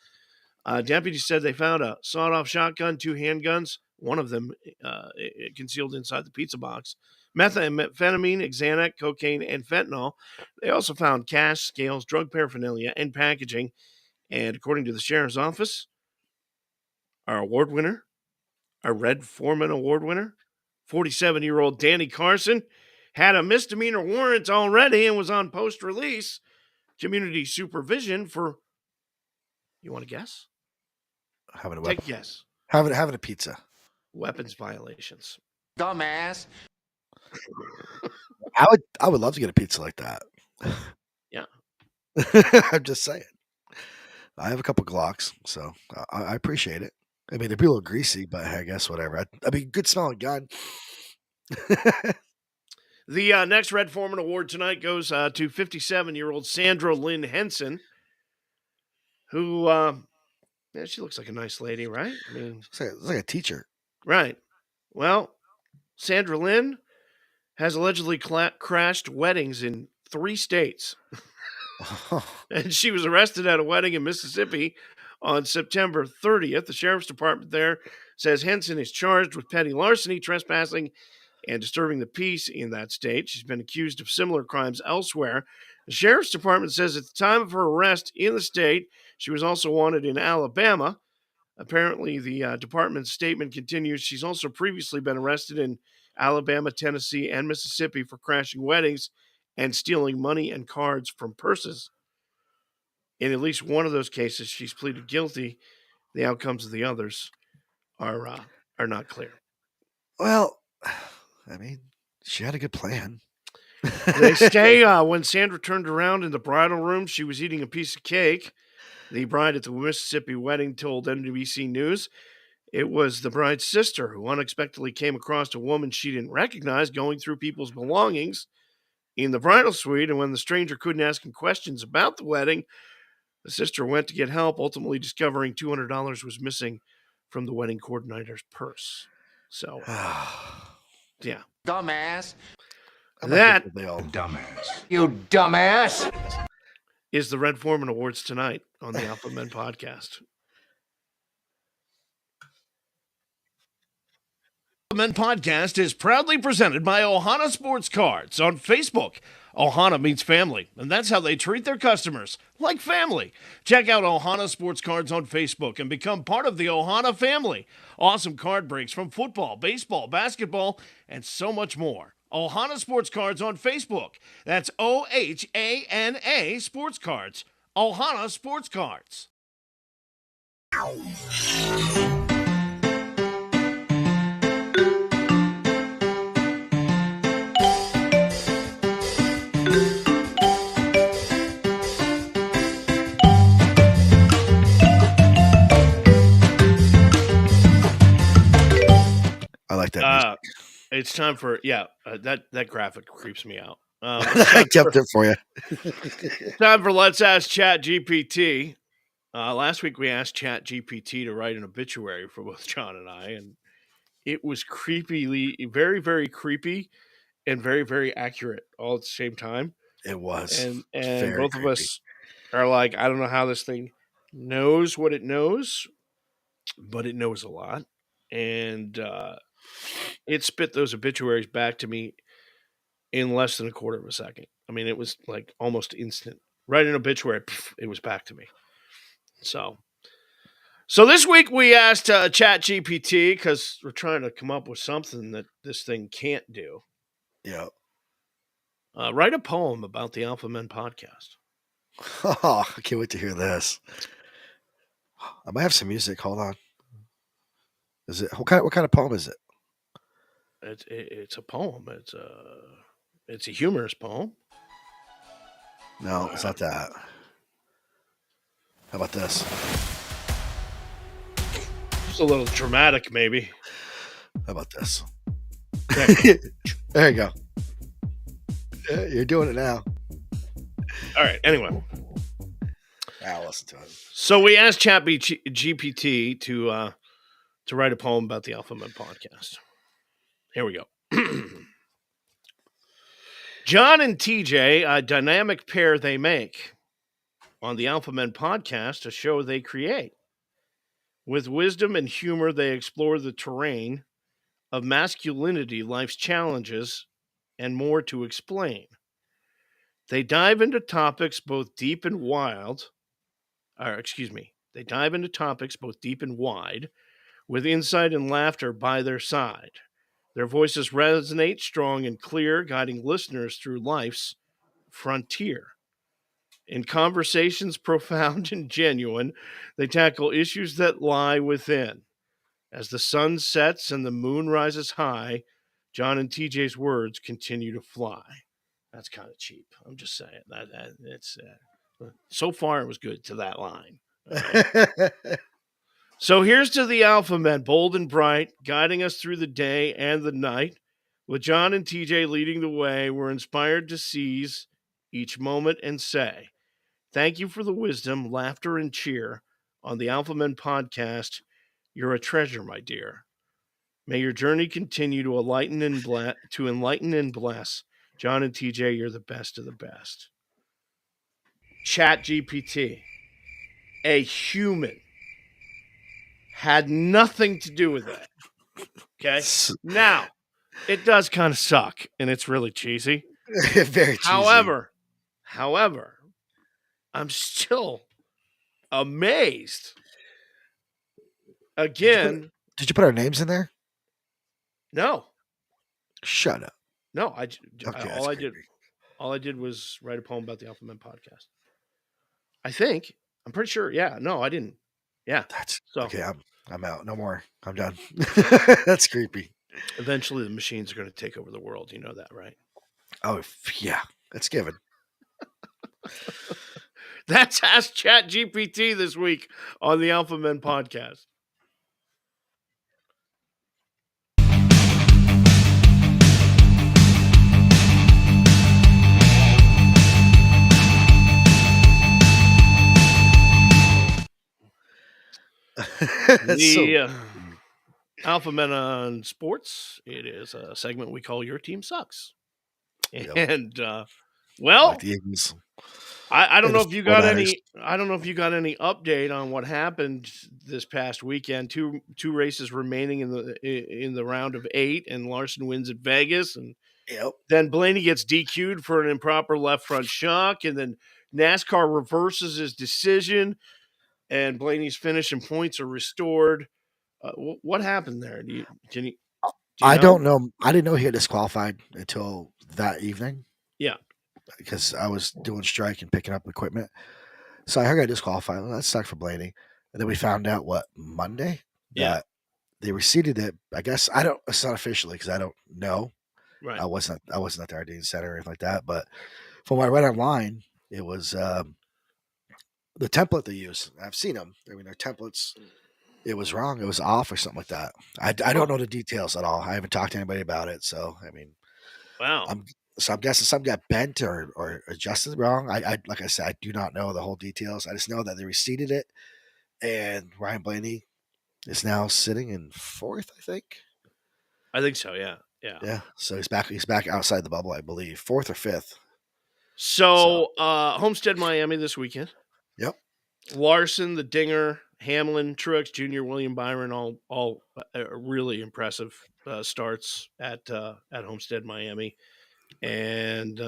deputies said they found a sawed-off shotgun, 2 handguns, one of them concealed inside the pizza box, methamphetamine, Xanax, cocaine, and fentanyl. They also found cash, scales, drug paraphernalia, and packaging. And according to the sheriff's office, our award winner, our Red Foreman Award winner, 47-year-old Danny Carson, had a misdemeanor warrant already and was on post-release community supervision for, you want to guess? Having a Take a guess. Having a pizza. Weapons violations. Dumbass. I would love to get a pizza like that. Yeah. I'm just saying. I have a couple Glocks, so I appreciate it. I mean, they'd be a little greasy, but I guess whatever. I mean, good smelling gun. The next Red Foreman Award tonight goes to 57-year-old Sandra Lynn Henson, who, she looks like a nice lady, right? I mean, it's like a teacher. Right. Well, Sandra Lynn has allegedly crashed weddings in 3 states. And she was arrested at a wedding in Mississippi on September 30th. The sheriff's department there says Henson is charged with petty larceny, trespassing, and disturbing the peace in that state. She's been accused of similar crimes elsewhere. The sheriff's department says at the time of her arrest in the state, she was also wanted in Alabama. Apparently, the department's statement continues. She's also previously been arrested in Alabama, Tennessee, and Mississippi for crashing weddings and stealing money and cards from purses. In at least one of those cases, she's pleaded guilty. The outcomes of the others are not clear. Well, I mean, she had a good plan. They say when Sandra turned around in the bridal room, she was eating a piece of cake. The bride at the Mississippi wedding told NBC News it was the bride's sister who unexpectedly came across a woman she didn't recognize going through people's belongings in the bridal suite. And when the stranger couldn't ask him questions about the wedding, the sister went to get help, ultimately discovering $200 was missing from the wedding coordinator's purse. So, yeah. Dumbass. That Dumbass. You dumbass. is the Red Foreman Awards tonight on the Alpha Men podcast. Alpha Men podcast is proudly presented by Ohana Sports Cards on Facebook. Ohana means family, and that's how they treat their customers, like family. Check out Ohana Sports Cards on Facebook and become part of the Ohana family. Awesome card breaks from football, baseball, basketball, and so much more. Ohana Sports Cards on Facebook. That's OHANA Sports Cards. Ohana Sports Cards. I like that music. It's time for that graphic creeps me out. I kept it for you. Time for Let's Ask Chat GPT. Last week we asked Chat GPT to write an obituary for both John and I, and it was very, very creepy and very, very accurate all at the same time. It was. And both creepy. Of us are like, I don't know how this thing knows what it knows, but it knows a lot. And it spit those obituaries back to me in less than a quarter of a second. I mean, it was like almost instant. Right in obituary, it was back to me. So this week we asked ChatGPT, because we're trying to come up with something that this thing can't do. Yeah. Write a poem about the Alpha Men podcast. Oh, I can't wait to hear this. I might have some music. Hold on. Is it what kind of poem is it? It's a poem. It's a humorous poem. No, it's not that. How about this? It's a little dramatic, maybe. How about this? Okay. There you go. Yeah, you're doing it now. All right. Anyway, I'll listen to it. so we asked ChatGPT to write a poem about the Alpha Men podcast. Here we go. John and TJ, a dynamic pair they make. On the Alpha Men podcast, a show they create. With wisdom and humor, they explore the terrain of masculinity, life's challenges, and more to explain. They dive into topics both deep and wild. They dive into topics both deep and wide, with insight and laughter by their side. Their voices resonate strong and clear, guiding listeners through life's frontier. In conversations profound and genuine, they tackle issues that lie within. As the sun sets and the moon rises high, John and TJ's words continue to fly. That's kind of cheap. I'm just saying that it's so far it was good to that line. Right? So here's to the Alpha Men, bold and bright, guiding us through the day and the night. With John and TJ leading the way, we're inspired to seize each moment and say, thank you for the wisdom, laughter, and cheer on the Alpha Men podcast. You're a treasure, my dear. May your journey continue to enlighten and bless. John and TJ, you're the best of the best. ChatGPT, a human, had nothing to do with that. Okay? Now, it does kind of suck, and it's really cheesy. Very cheesy. However, I'm still amazed. Again. Did you put our names in there? No. Shut up. No, Okay, all I did was write a poem about the Alpha Men podcast. I think. I'm pretty sure. Yeah. No, I didn't. Yeah. That's so okay. I'm out. No more. I'm done. That's creepy. Eventually, the machines are going to take over the world. You know that, right? Oh yeah, that's given. That's Ask ChatGPT this week on the Alpha Men podcast. Alpha Men on Sports. It is a segment we call Your Team Sucks. And well, like the Eagles. I don't know if you got any. I don't know if you got any update on what happened this past weekend. Two races remaining in the round of 8, and Larson wins at Vegas, and then Blaney gets DQ'd for an improper left front shock, and then NASCAR reverses his decision, and Blaney's finish and points are restored. What happened there? Do you know? I don't know. I didn't know he had disqualified until that evening. Yeah. Because I was doing strike and picking up equipment. So I heard I got disqualified. Well, that sucked for Blaney. And then we found out Monday? That they reseeded it. I guess it's not officially because I don't know. Right. I wasn't at the Ardeen Center or anything like that. But from what I read online, it was the template they use. I've seen them. I mean, their templates, it was wrong. It was off or something like that. I don't know the details at all. I haven't talked to anybody about it. So, I mean, wow. So I'm guessing something got bent or adjusted wrong. I like I said, I do not know the whole details. I just know that they reseeded it, and Ryan Blaney is now sitting in 4th, I think. I think so. Yeah. So he's back outside the bubble, I believe, 4th or 5th. So Homestead, Miami this weekend. Yep. Larson, the Dinger, Hamlin, Truex Jr., William Byron, all really impressive starts at Homestead, Miami. And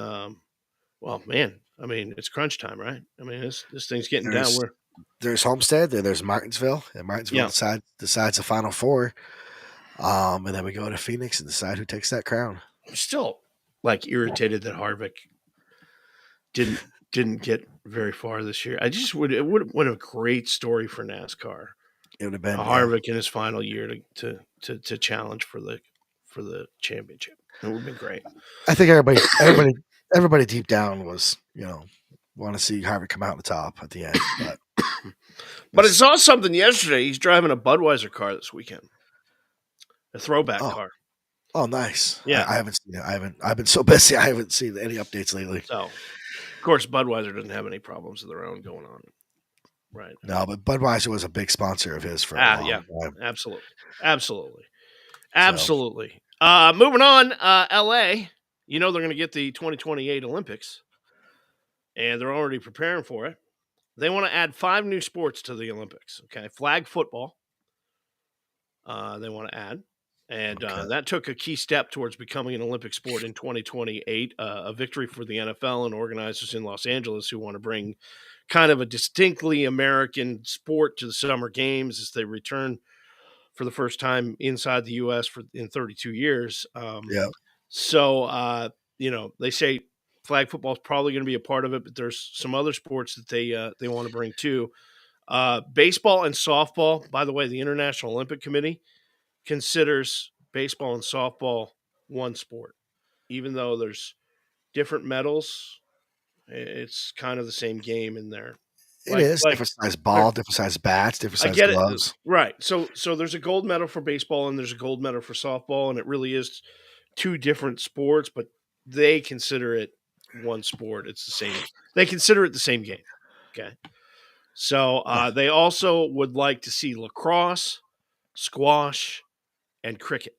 well, man, I mean, it's crunch time, right? I mean, this thing's getting down. There's Homestead, there's Martinsville, and Martinsville decides the Final Four. And then we go to Phoenix and decide who takes that crown. I'm still like irritated that Harvick didn't get very far this year. It would have been a great story for NASCAR. It would have been Harvick in his final year to challenge for the championship. It would have been great. I think everybody deep down was, want to see Harvick come out on the top at the end. But I saw something yesterday. He's driving a Budweiser car this weekend, a throwback car. Oh, nice. Yeah, I haven't seen it. I've been so busy. I haven't seen any updates lately. So, of course, Budweiser doesn't have any problems of their own going on. Right. No, but Budweiser was a big sponsor of his for a long time. Absolutely. Moving on, LA, they're going to get the 2028 Olympics, and they're already preparing for it. They want to add 5 new sports to the Olympics. Okay, flag football. They want to add, and that took a key step towards becoming an Olympic sport in 2028. A victory for the NFL and organizers in Los Angeles who want to bring kind of a distinctly American sport to the Summer Games as they return for the first time inside the U.S. in 32 years. So, they say flag football is probably going to be a part of it, but there's some other sports that they want to bring too. Baseball and softball. By the way, the International Olympic Committee considers baseball and softball one sport, even though there's different medals. It's kind of the same game in there. It is different size ball, different size bats, different size gloves. Right. So there's a gold medal for baseball and there's a gold medal for softball, and it really is 2 different sports, but they consider it one sport. It's the same. They consider it the same game. Okay. So they also would like to see lacrosse, squash, and cricket.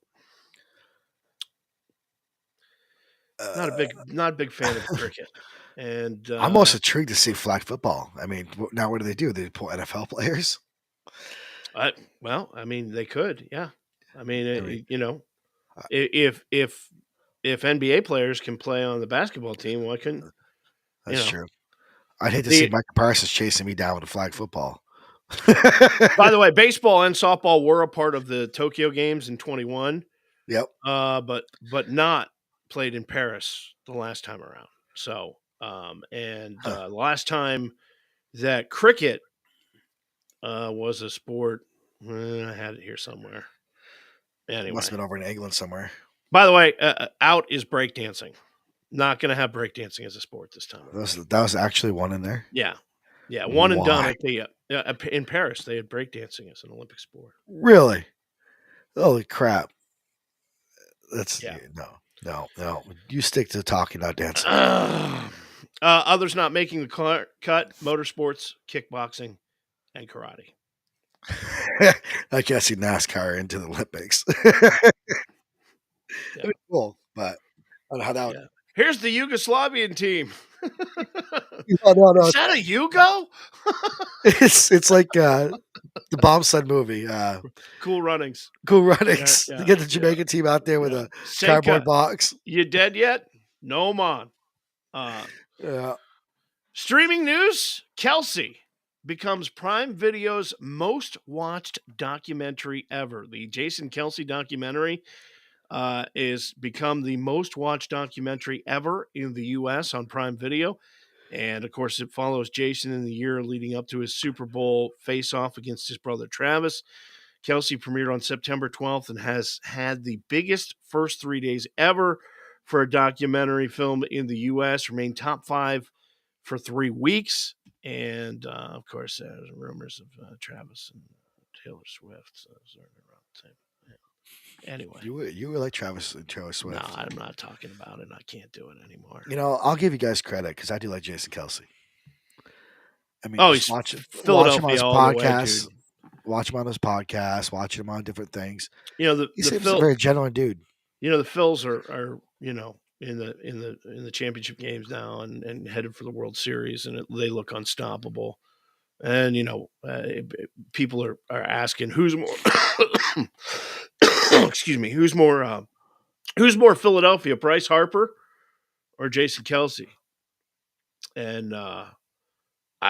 Not a big fan of cricket. And I'm most intrigued to see flag football. I mean, now what do? They pull NFL players? Well, I mean, they could, yeah. I mean, if NBA players can play on the basketball team, why couldn't? That's true. I'd hate to see Michael Parsons chasing me down with a flag football. By the way, baseball and softball were a part of the Tokyo Games in 21. Yep. But not played in Paris the last time around. So, the last time that cricket was a sport, I had it here somewhere. Anyway, must have been over in England somewhere. By the way, out is breakdancing. Not going to have breakdancing as a sport this time. That was actually one in there? Yeah. One and done at the in Paris. They had breakdancing as an Olympic sport. Really? Holy crap! That's no. You stick to talking, not dancing. Others not making the cut: motorsports, kickboxing, and karate. I can't see NASCAR into the Olympics. That'd be cool, but I don't know how that would. Here's the Yugoslavian team. No. Is that a Yugo? It's like the bobsled movie. Cool Runnings. Cool Runnings. You get the Jamaican team out there with a cardboard box. You dead yet? No, man. Streaming news: Kelsey becomes Prime Video's most watched documentary ever. The Jason Kelsey documentary is become the most watched documentary ever in the U.S. on Prime Video. And, of course, it follows Jason in the year leading up to his Super Bowl face-off against his brother Travis. Kelsey premiered on September 12th and has had the biggest first 3 days ever for a documentary film in the U.S., remained top 5 for 3 weeks. And, of course, there's rumors of Travis and Taylor Swift. Around the same. Anyway, you were like Taylor Swift. No, I'm not talking about it. I can't do it anymore. I'll give you guys credit because I do like Jason Kelsey. I mean, he's watch him Philadelphia on his all podcasts. The way, watch him on his podcasts. Watch him on different things. He seems a very genuine dude. The Phils are in the championship games now and headed for the World Series, and they look unstoppable. And people are asking who's more. Excuse me. Who's more Philadelphia, Bryce Harper or Jason Kelsey. And I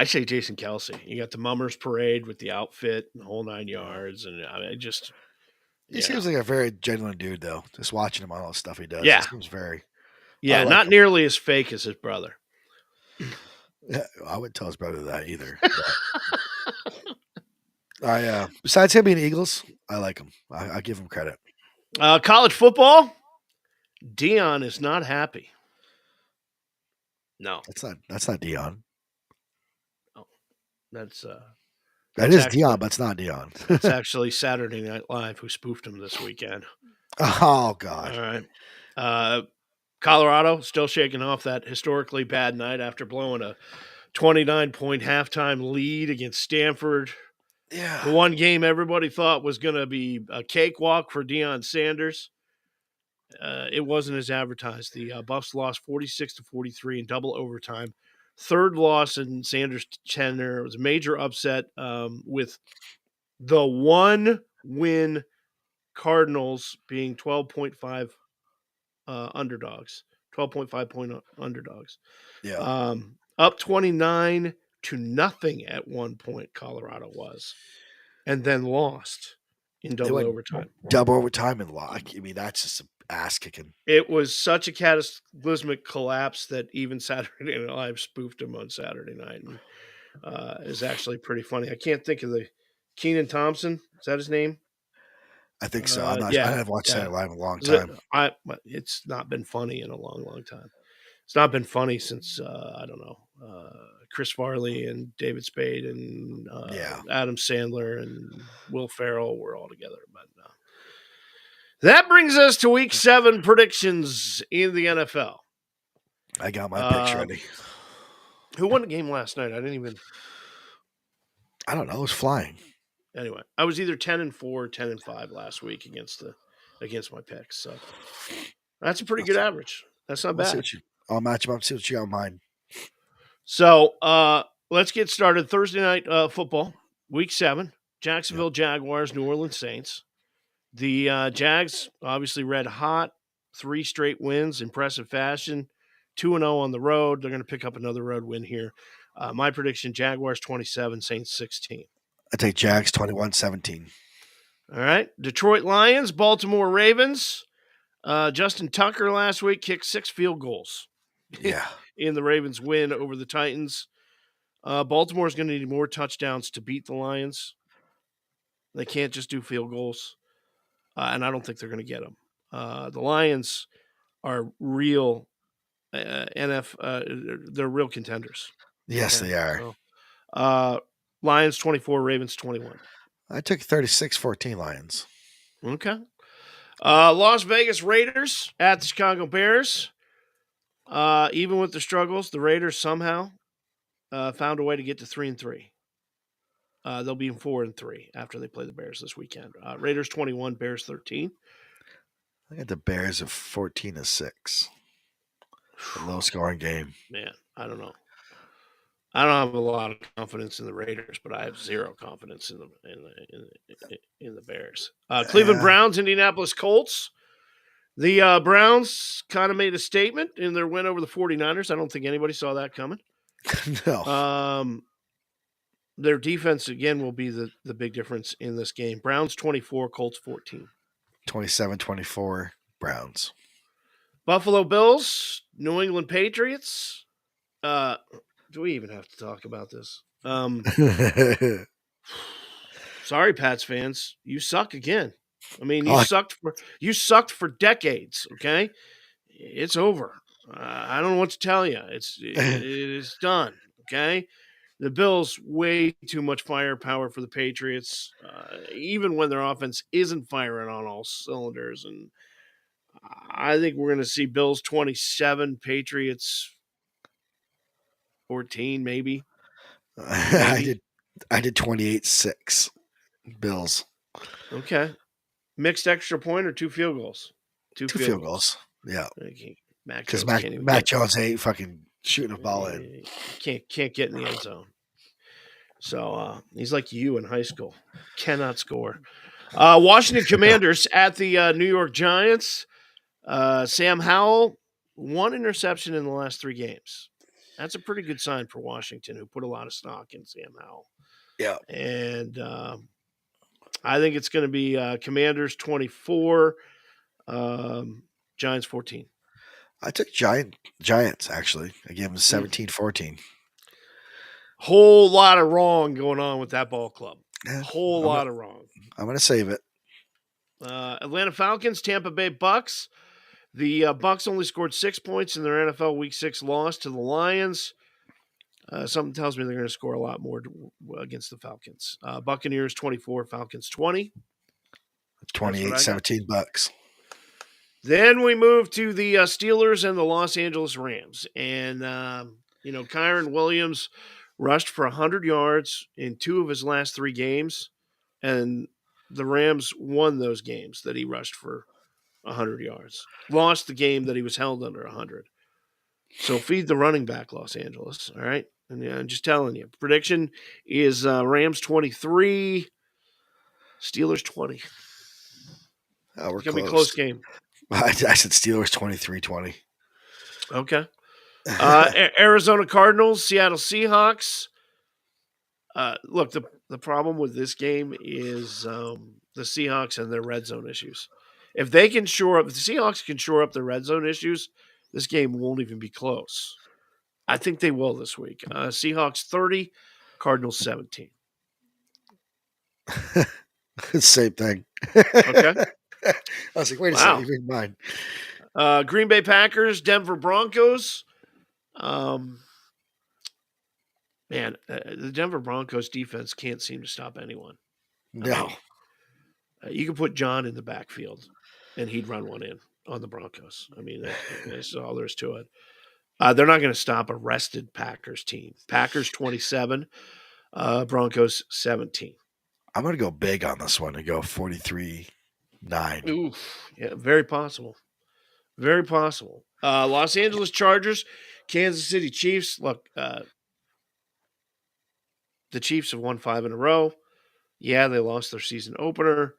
say Jason Kelsey. You got the Mummers Parade with the outfit and the whole 9 yards. And I mean, he seems like a very genuine dude, though. Just watching him on all the stuff he does. Yeah. He seems very. Yeah, like not him. nearly as fake as his brother. Yeah, I wouldn't tell his brother that either. Besides him being Eagles, I like him. I give him credit. College football, Dion is not happy. No, that's not Dion. Oh, that's that is actually, Dion, but it's not Dion. It's actually Saturday Night Live who spoofed him this weekend. Oh God! All right, Colorado still shaking off that historically bad night after blowing a 29-point halftime lead against Stanford. Yeah, the one game everybody thought was going to be a cakewalk for Deion Sanders. It wasn't as advertised. The Buffs lost 46-43 in double overtime. Third loss in Sanders' tenure. It was a major upset with the one-win Cardinals being 12.5 underdogs. 12.5-point underdogs. Yeah. Up 29-0 at one point, Colorado was. And then lost in double overtime. Double overtime and lost. I mean, that's just ass kicking. It was such a cataclysmic collapse that even Saturday Night Live spoofed him on Saturday night, and is actually pretty funny. I can't think of the Keenan Thompson. Is that his name? I think so. I haven't watched Saturday Night Live in a long time. It's not been funny in a long, long time. It's not been funny since I don't know, Chris Farley and David Spade and Adam Sandler and Will Ferrell were all together. But that brings us to Week 7 predictions in the NFL. I got my picks ready. Who won the game last night? I don't know. It was flying. Anyway, I was either 10-4 or 10-5 last week against my picks. So that's a pretty good average. That's not bad. I'll match them up, see what you got in mind. So let's get started. Thursday night football, Week 7, Jacksonville Jaguars, New Orleans Saints. The Jags obviously red hot, 3 straight wins, impressive fashion, 2-0 on the road. They're going to pick up another road win here. My prediction, Jaguars 27, Saints 16. I take Jags 21-17. All right. Detroit Lions, Baltimore Ravens. Justin Tucker last week kicked 6 field goals. Yeah. In the Ravens win over the Titans. Baltimore is going to need more touchdowns to beat the Lions. They can't just do field goals. And I don't think they're going to get them. The Lions are real they're real contenders. Yes, they are. So, Lions 24, Ravens 21. I took 36-14 Lions. Okay. Las Vegas Raiders at the Chicago Bears. Even with the struggles, the Raiders somehow found a way to get to 3-3. They'll be in 4-3 after they play the Bears this weekend. Raiders 21, Bears 13. I got the Bears of 14-6. A low-scoring game. Man, I don't know. I don't have a lot of confidence in the Raiders, but I have zero confidence in the Bears. Cleveland Browns, Indianapolis Colts. The Browns kind of made a statement in their win over the 49ers. I don't think anybody saw that coming. No. Their defense, again, will be the big difference in this game. Browns 24, Colts 14. 27-24, Browns. Buffalo Bills, New England Patriots. Do we even have to talk about this? Sorry, Pats fans. You suck again. I mean, you sucked for decades, okay? It's over. I don't know what to tell you. It's done, okay? The Bills, way too much firepower for the Patriots, even when their offense isn't firing on all cylinders. And I think we're going to see Bills 27, Patriots 14, maybe. I did 28-6, Bills. Okay. Mixed extra point or 2 field goals? Two field goals. Yeah. Because Mac Jones ain't fucking shooting a ball in. Can't get in the end zone. So he's like you in high school. Cannot score. Washington Commanders at the New York Giants. Sam Howell 1 interception in the last 3 games. That's a pretty good sign for Washington, who put a lot of stock in Sam Howell. Yeah. And I think it's going to be Commanders 24, Giants 14. I took Giants, actually. I gave them 17-14. Whole lot of wrong going on with that ball club. Yeah, Whole lot of wrong. I'm going to save it. Atlanta Falcons, Tampa Bay Bucks. The Bucks only scored 6 points in their NFL Week 6 loss to the Lions. Something tells me they're going to score a lot more against the Falcons. Buccaneers 24, Falcons 20. 28-17 Bucks. Then we move to the Steelers and the Los Angeles Rams. And, Kyron Williams rushed for 100 yards in 2 of his last 3 games. And the Rams won those games that he rushed for 100 yards. Lost the game that he was held under 100. So feed the running back, Los Angeles. All right? And I'm just telling you. Prediction is Rams 23, Steelers 20. Oh, we're it's going to be a close game. I said Steelers 23-20. Okay. Arizona Cardinals, Seattle Seahawks. Look, the problem with this game is the Seahawks and their red zone issues. If the Seahawks can shore up their red zone issues, this game won't even be close. I think they will this week. Seahawks 30, Cardinals 17. Same thing. Okay. I was like, wait a second, you read mine. Green Bay Packers, Denver Broncos. The Denver Broncos defense can't seem to stop anyone. No. You can put John in the backfield, and he'd run one in on the Broncos. I mean, that's all there is to it. They're not going to stop a rested Packers team. Packers 27, Broncos 17. I'm going to go big on this one and go 43-9. Oof. Yeah, very possible. Very possible. Los Angeles Chargers, Kansas City Chiefs. Look, the Chiefs have won 5 in a row. Yeah, they lost their season opener.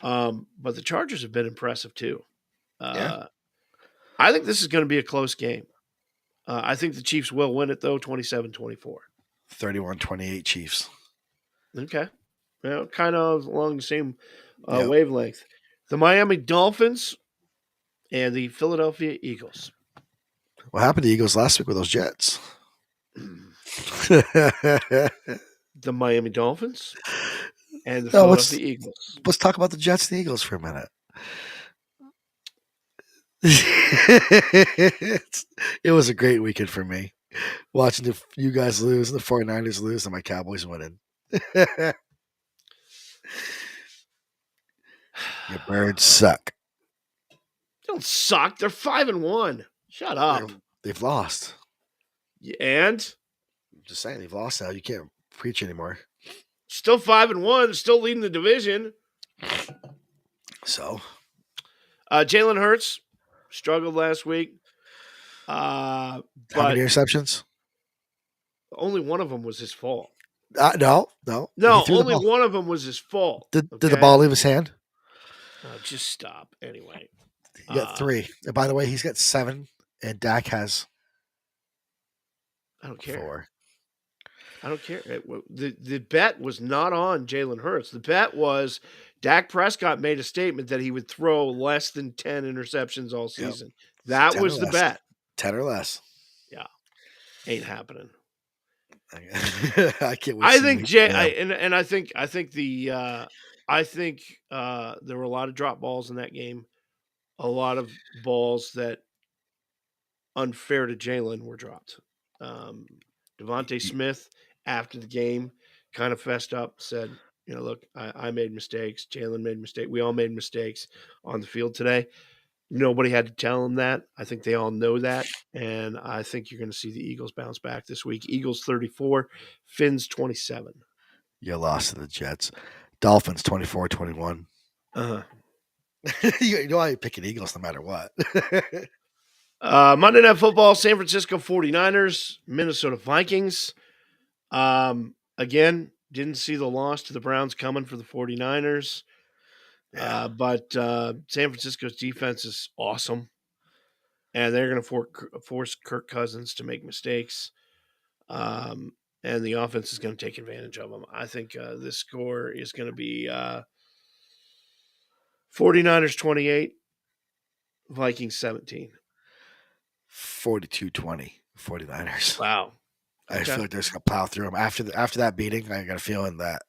But the Chargers have been impressive too. I think this is going to be a close game. I think the Chiefs will win it, though, 27-24. 31-28 Chiefs. Okay. Well, kind of along the same wavelength. The Miami Dolphins and the Philadelphia Eagles. What happened to the Eagles last week with those Jets? The Miami Dolphins and the Philadelphia Eagles. Let's talk about the Jets and the Eagles for a minute. It was a great weekend for me. Watching you guys lose, the 49ers lose, and my Cowboys winning. Your Birds suck. They don't suck. They're 5-1. Shut up. They've lost. And? I'm just saying, they've lost now. You can't preach anymore. Still 5-1. Still leading the division. So? Jalen Hurts struggled last week. How many interceptions? Only one of them was his fault. No. Only one of them was his fault. Did the ball leave his hand? Just stop. Anyway. He got 3. And by the way, he's got 7, and Dak has I don't care. 4. I don't care. The bet was not on Jalen Hurts. The bet was Dak Prescott made a statement that he would throw less than 10 interceptions all season. Yep. That was the bet. 10 or less. Yeah. Ain't happening. I can't wait. I think I think there were a lot of drop balls in that game. A lot of balls that unfair to Jalen were dropped. Devontae Smith, after the game, kind of fessed up, said, look, I made mistakes. Jalen made mistakes. We all made mistakes on the field today. Nobody had to tell him that. I think they all know that. And I think you're going to see the Eagles bounce back this week. Eagles 34, Fins 27. You lost to the Jets. Dolphins 24-21. Uh-huh. You know I'm picking Eagles no matter what. Monday Night Football, San Francisco 49ers, Minnesota Vikings. Again, didn't see the loss to the Browns coming for the 49ers. Yeah. But San Francisco's defense is awesome. and they're going to force Kirk Cousins to make mistakes. And the offense is going to take advantage of them. I think this score is going to be 49ers 28, Vikings 17. 42-20, 49ers. Wow. I feel like they're just going to plow through them. After that beating, I got a feeling that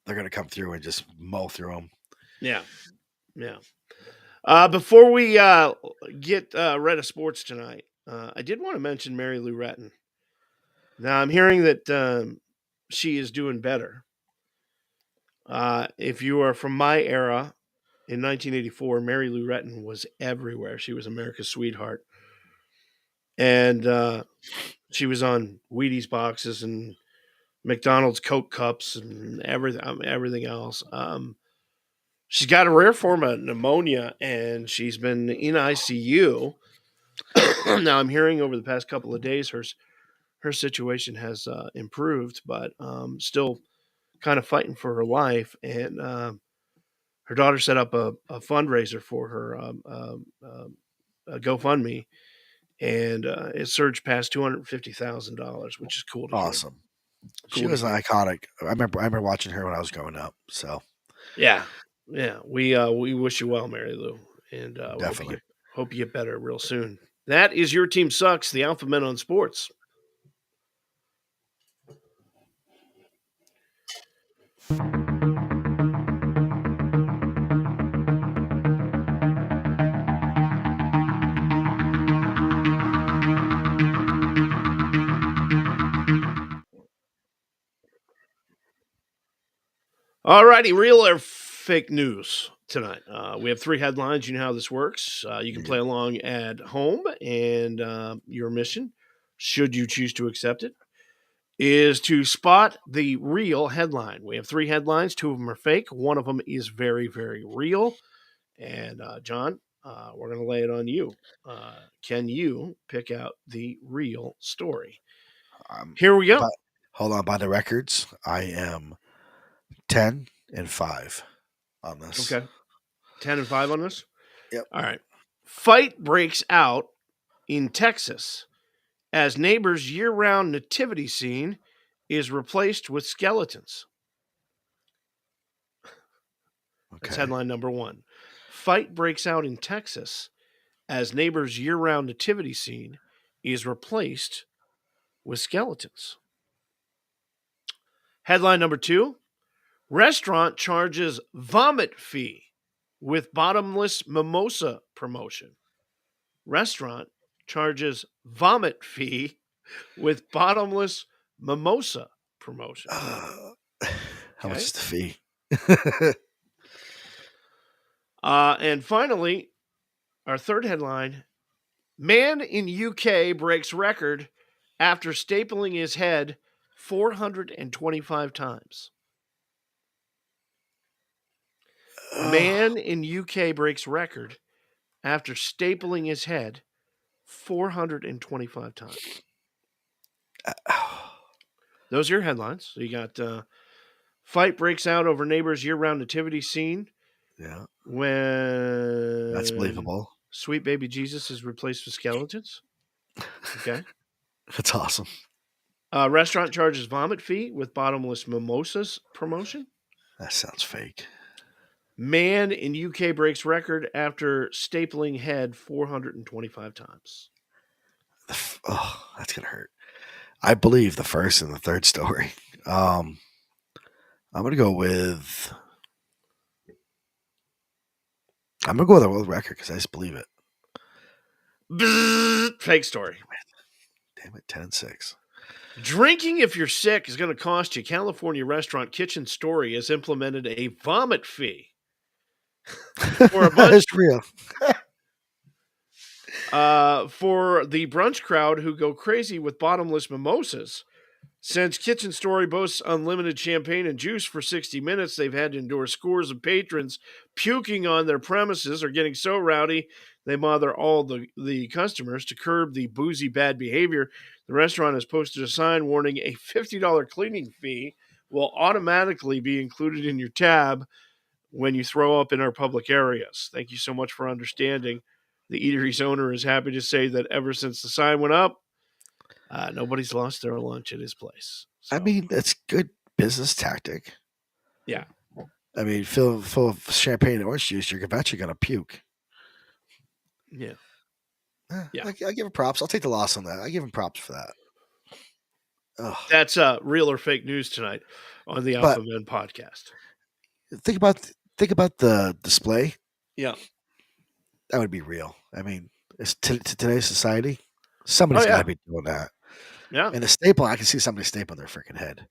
they're going to come through and just mow through them. Yeah. Before we get rid of sports tonight, I did want to mention Mary Lou Retton. Now, I'm hearing that she is doing better. If you are from my era, in 1984, Mary Lou Retton was everywhere. She was America's sweetheart. And she was on Wheaties boxes and McDonald's Coke cups and everything else. She's got a rare form of pneumonia, and she's been in ICU. Now, I'm hearing over the past couple of days her situation has improved, but still kind of fighting for her life. And her daughter set up a fundraiser for her, a GoFundMe, and it surged past $250,000, which is cool to awesome. Hear. She was an iconic. I remember watching her when I was growing up. So yeah. We wish you well, Mary Lou, and definitely hope you get better real soon. That is Your Team Sucks, the Alpha Men on Sports. All righty, real or fake news tonight. We have 3 headlines. You know how this works. You can play along at home, and your mission, should you choose to accept it, is to spot the real headline. We have 3 headlines. 2 of them are fake. One of them is very, very real. And John, we're going to lay it on you. Can you pick out the real story? Here we go. Hold on. By the records, I am 10-5 on this. Okay. 10-5 on this? Yep. All right. Fight breaks out in Texas as neighbors' year-round nativity scene is replaced with skeletons. Okay. That's headline number 1. Fight breaks out in Texas as neighbors' year-round nativity scene is replaced with skeletons. Headline number 2. Restaurant charges vomit fee with bottomless mimosa promotion. Restaurant charges vomit fee with bottomless mimosa promotion. How much is the fee? And finally, our third headline, man in UK breaks record after stapling his head 425 times. Man in UK breaks record after stapling his head 425 times. Those are your headlines. So you got fight breaks out over neighbor's year-round nativity scene. Yeah. When that's believable. Sweet baby Jesus is replaced with skeletons. Okay. That's awesome. Restaurant charges vomit fee with bottomless mimosas promotion. That sounds fake. Man in UK breaks record after stapling head 425 times. That's going to hurt. I believe the first and the third story. I'm going to go with the world record because I just believe it. Bzzz, fake story. Damn it, 10-6. Drinking if you're sick is going to cost you. California restaurant Kitchen Story has implemented a vomit fee. For a bunch, That's real. for the brunch crowd who go crazy with bottomless mimosas. Since Kitchen Story boasts unlimited champagne and juice for 60 minutes, they've had to endure scores of patrons puking on their premises or getting so rowdy they bother all the customers. To curb the boozy bad behavior, the restaurant has posted a sign warning a $50 cleaning fee will automatically be included in your tab when you throw up in our public areas. Thank you so much for understanding. The eatery's owner is happy to say that ever since the sign went up, nobody's lost their lunch at his place. So, I mean, it's good business tactic. yeah. I mean, full of champagne and orange juice, you're eventually going to puke. Yeah. I give him props. I'll take the loss on that. I give him props for that. Ugh. That's real or fake news tonight on the Alpha Men podcast. Think about the display. Yeah. That would be real. I mean, it's to today's society, somebody's got to be doing that. Yeah. And the staple, I can see somebody stapling their freaking head.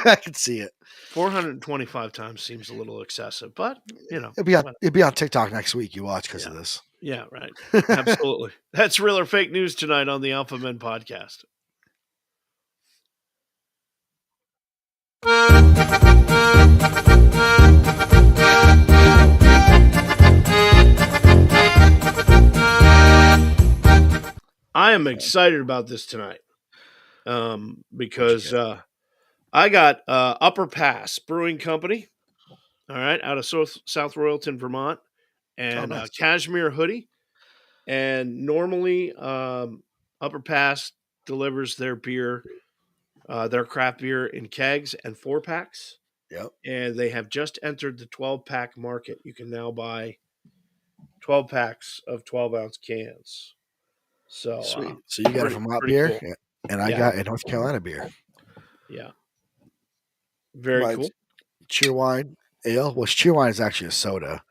I can see it. 425 times seems a little excessive, but it'd be on TikTok next week. You watch because of this. Yeah, right. Absolutely. That's real or fake news tonight on the Alpha Men podcast. I am excited about this tonight because I got Upper Pass Brewing Company, all right, out of South Royalton, Vermont, and Cashmere Hoodie. And normally Upper Pass delivers their beer, their craft beer in kegs and 4-packs. Yep. And they have just entered the 12-pack market. You can now buy 12 packs of 12-ounce cans. So sweet. So you got a Vermont beer, cool. And I got a North Carolina beer. Yeah. Very cool. Cheerwine ale, which Cheerwine is actually a soda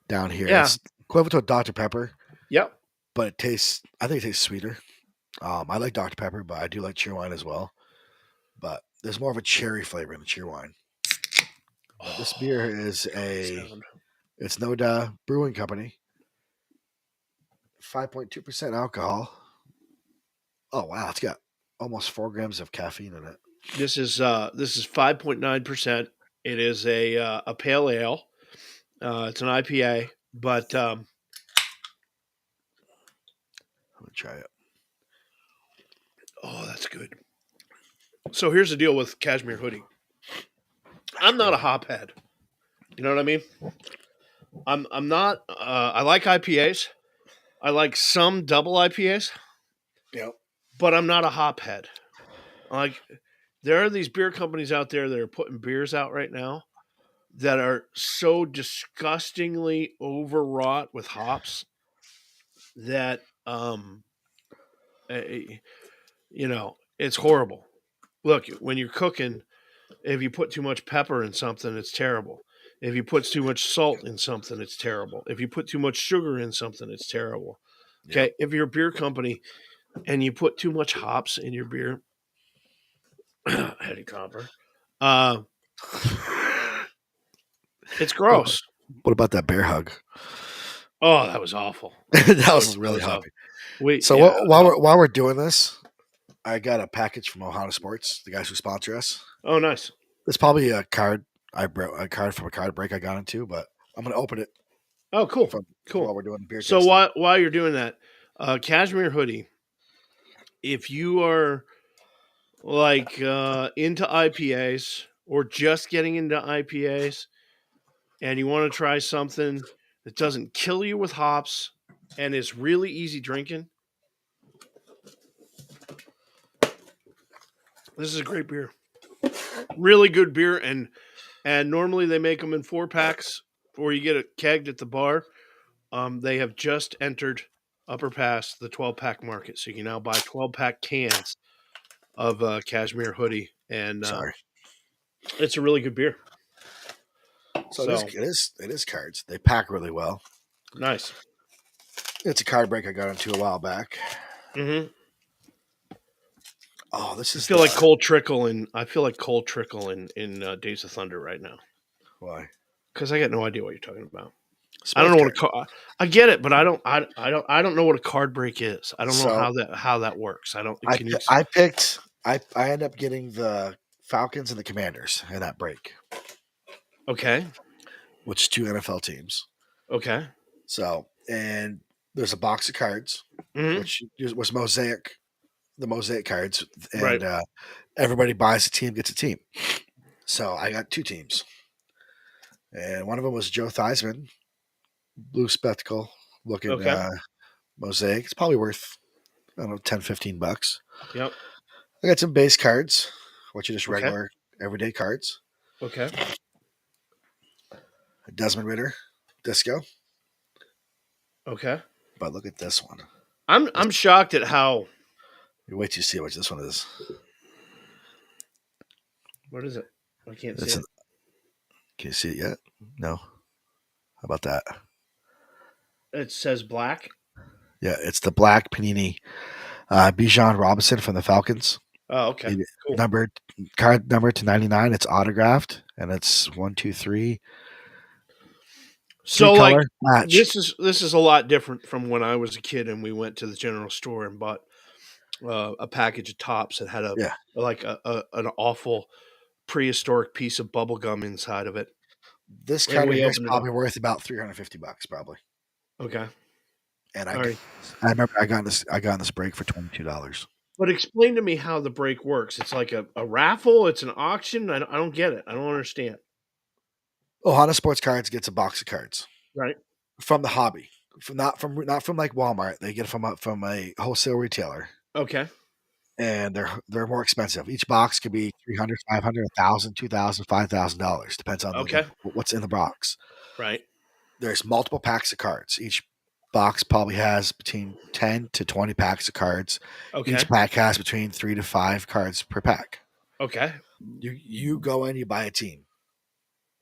down here. Yeah. It's equivalent to a Dr. Pepper. Yep. But I think it tastes sweeter. I like Dr. Pepper, but I do like Cheerwine as well. But there's more of a cherry flavor in the Cheerwine. This beer is it's Noda Brewing Company. 5.2% alcohol. Oh wow, it's got almost 4 grams of caffeine in it. This is 5.9%. It is a pale ale. It's an IPA, but I'm gonna try it. Oh, that's good. So here's the deal with Cashmere Hoodie. I'm not a hophead. You know what I mean? I'm not. I like IPAs. I like some double IPAs. Yep. But I'm not a hophead. Like, there are these beer companies out there that are putting beers out right now that are so disgustingly overwrought with hops that it's horrible. Look, when you're cooking, if you put too much pepper in something, it's terrible. If you put too much salt in something, it's terrible. If you put too much sugar in something, it's terrible. Okay, yep. If you're a beer company and you put too much hops in your beer, Eddie Copper, it's gross. What about that bear hug? Oh, that was awful. That was really happy. While we're doing this, I got a package from Ohana Sports, the guys who sponsor us. Oh, nice. It's probably a card from a card break I got into, but I'm going to open it. Oh, cool. Cool. While we're doing beer tasting. So while you're doing that, Cashmere Hoodie, if you are like into IPAs or just getting into IPAs and you want to try something that doesn't kill you with hops and is really easy drinking, this is a great beer. Really good beer, and normally they make them in 4-packs, or you get it kegged at the bar. They have just entered Upper Pass, the 12-pack market, so you can now buy 12-pack cans of Cashmere Hoodie, and it's a really good beer. So it is cards. They pack really well. Nice. It's a card break I got into a while back. Mm-hmm. Oh, this is. I feel like Cole Trickle in Days of Thunder right now. Why? Because I got no idea what you're talking about. I don't know what I get it, but I don't know what a card break is. I don't know how that works. I ended up getting the Falcons and the Commanders in that break. Okay. Which 2 NFL teams. Okay. So, and there's a box of cards, which was the mosaic cards, and everybody buys a team, gets a team. So I got 2 teams, and one of them was Joe Theismann, blue spectacle looking Mosaic. It's probably worth, I don't know, 10, $15. Yep. I got some base cards, which are just Okay. regular, everyday cards. Okay. Desmond Ritter, Disco. Okay. But look at this one. I'm shocked at how. You wait till you see what this one is. What is it? I can't It's see it. Can you see it yet? No. How about that? It says black. Yeah, it's the black Panini Bijan Robinson from the Falcons. Oh, okay. Cool. Card number to 99. It's autographed, and it's 1, 2, 3. So like match. this is a lot different from when I was a kid and we went to the general store and bought a package of Tops that had an awful prehistoric piece of bubble gum inside of it. This card right here is probably worth about $350, probably. Okay. And I remember I got this break for $22. But explain to me how the break works. It's like a raffle. It's an auction. I don't get it. I don't understand. Ohana Sports Cards gets a box of cards, right, from the hobby, not from like Walmart. They get it from a wholesale retailer. Okay. And they're more expensive. Each box could be $300, $500, $1,000, $2,000, $5,000. Depends on what's in the box. Right. There's multiple packs of cards. Each box probably has between 10 to 20 packs of cards. Okay. Each pack has between 3 to 5 cards per pack. Okay. You go in, you buy a team.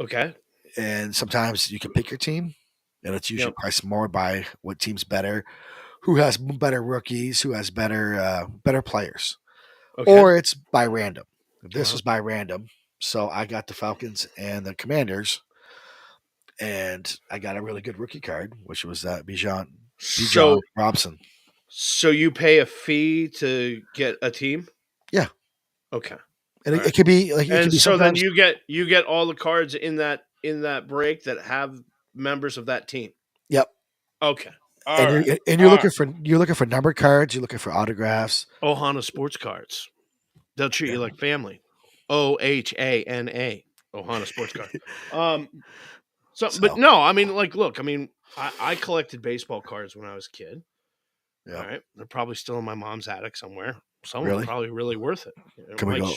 Okay. And sometimes you can pick your team, and it's usually priced more by what team's better, who has better rookies, who has better players. Okay. Or it's by random. This was by random. So I got the Falcons and the Commanders, and I got a really good rookie card, which was that Bijan Robson. So you pay a fee to get a team? Yeah. Okay. And it could be like, and so then you get all the cards in that break that have members of that team. Yep. Okay. And you're looking for numbered cards. You're looking for autographs. Ohana Sports Cards. They'll treat you like family. OHANA. Ohana Sports Card. But no, I mean, like, look, I mean, I collected baseball cards when I was a kid. Yeah. All right. They're probably still in my mom's attic somewhere. Some are probably really worth it. Can we go?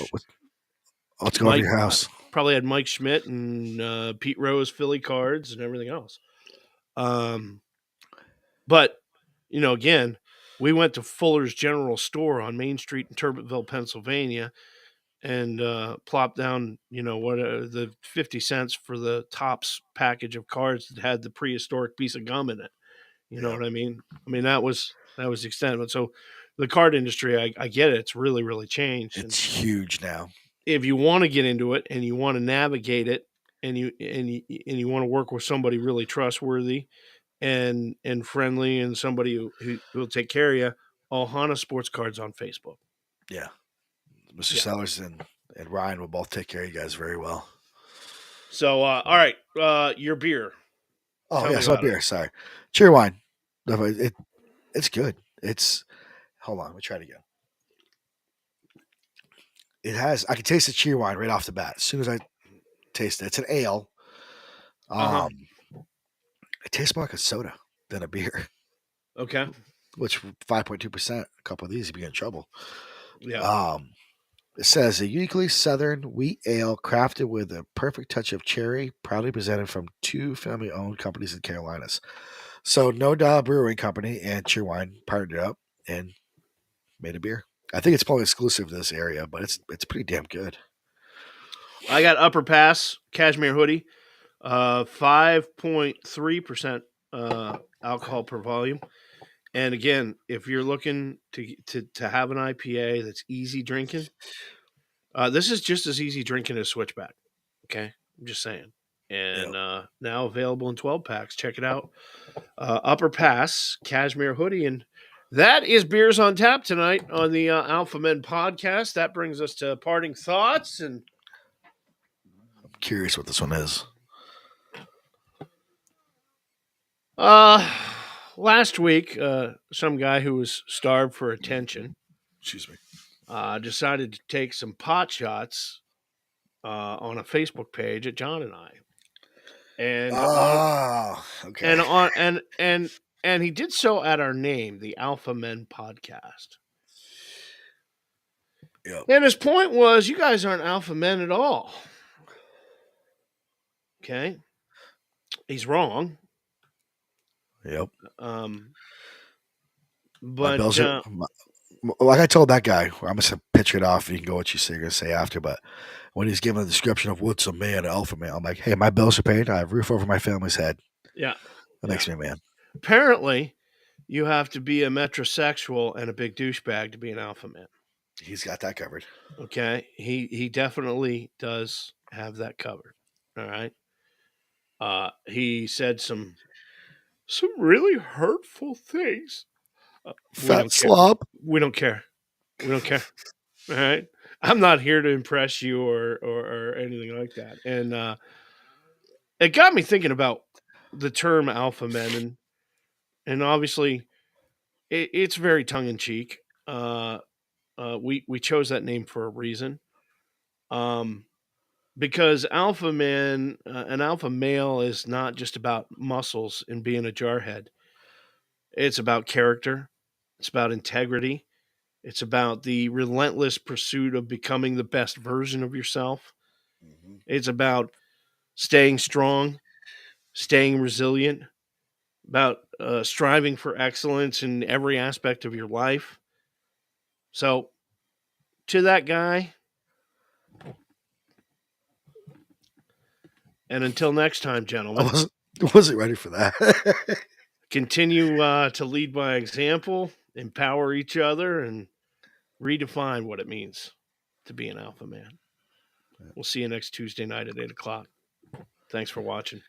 Let's go over your house. Probably had Mike Schmidt and Pete Rose Philly cards and everything else. But, again, we went to Fuller's General Store on Main Street in Turbotville, Pennsylvania, and plopped down, the 50 cents for the Tops package of cards that had the prehistoric piece of gum in it. You know what I mean? I mean, that was the extent of it. So the card industry, I get it. It's really, really changed. It's huge now. If you want to get into it and you want to navigate it and you want to work with somebody really trustworthy and friendly and somebody who will take care of you, Ohana Sports Cards on Facebook. Yeah. Mr. Sellers and Ryan will both take care of you guys very well. So, all right, your beer. Oh, yeah, so beer. Sorry. Cheer wine. It's good. Hold on. Let me try it again. I can taste the cheer wine right off the bat. As soon as I taste it, it's an ale. It tastes more like a soda than a beer. Okay. Which 5.2%, a couple of these, you'd be in trouble. Yeah. It says a uniquely southern wheat ale crafted with a perfect touch of cherry, proudly presented from 2 family-owned companies in the Carolinas. So No Doubt Brewing Company and Cheerwine partnered up and made a beer. I think it's probably exclusive to this area, but it's pretty damn good. I got Upper Pass Cashmere Hoodie, 5.3% alcohol per volume. And again, if you're looking to have an IPA that's easy drinking, this is just as easy drinking as Switchback. Okay, I'm just saying. And now available in 12 packs. Check it out. Upper Pass Cashmere Hoodie, and that is Beers on Tap tonight on the Alpha Men podcast. That brings us to parting thoughts. And I'm curious what this one is. Last week, some guy who was starved for attention, decided to take some pot shots on a Facebook page at John and I. And okay. And And he did so at our name, the Alpha Men Podcast. Yep. And his point was, you guys aren't alpha men at all. Okay. He's wrong. Yep. But like I told that guy, I'm just gonna picture it off. You can go what you're gonna say after, but when he's giving a description of what's a man, an alpha male, I'm like, hey, my bills are paid. I have a roof over my family's head. Yeah, that makes me a man. Apparently, you have to be a metrosexual and a big douchebag to be an alpha man. He's got that covered. Okay, he definitely does have that covered. All right. He said some really hurtful things. Fat slob. We don't care. We don't care. All right. I'm not here to impress you or anything like that. And it got me thinking about the term alpha men, and obviously it's very tongue in cheek. We chose that name for a reason. Because alpha man, an alpha male is not just about muscles and being a jarhead. It's about character. It's about integrity. It's about the relentless pursuit of becoming the best version of yourself. Mm-hmm. It's about staying strong, staying resilient, about striving for excellence in every aspect of your life. So, to that guy, and until next time, gentlemen. I wasn't ready for that. Continue to lead by example, empower each other, and redefine what it means to be an alpha man. We'll see you next Tuesday night at 8 o'clock. Thanks for watching.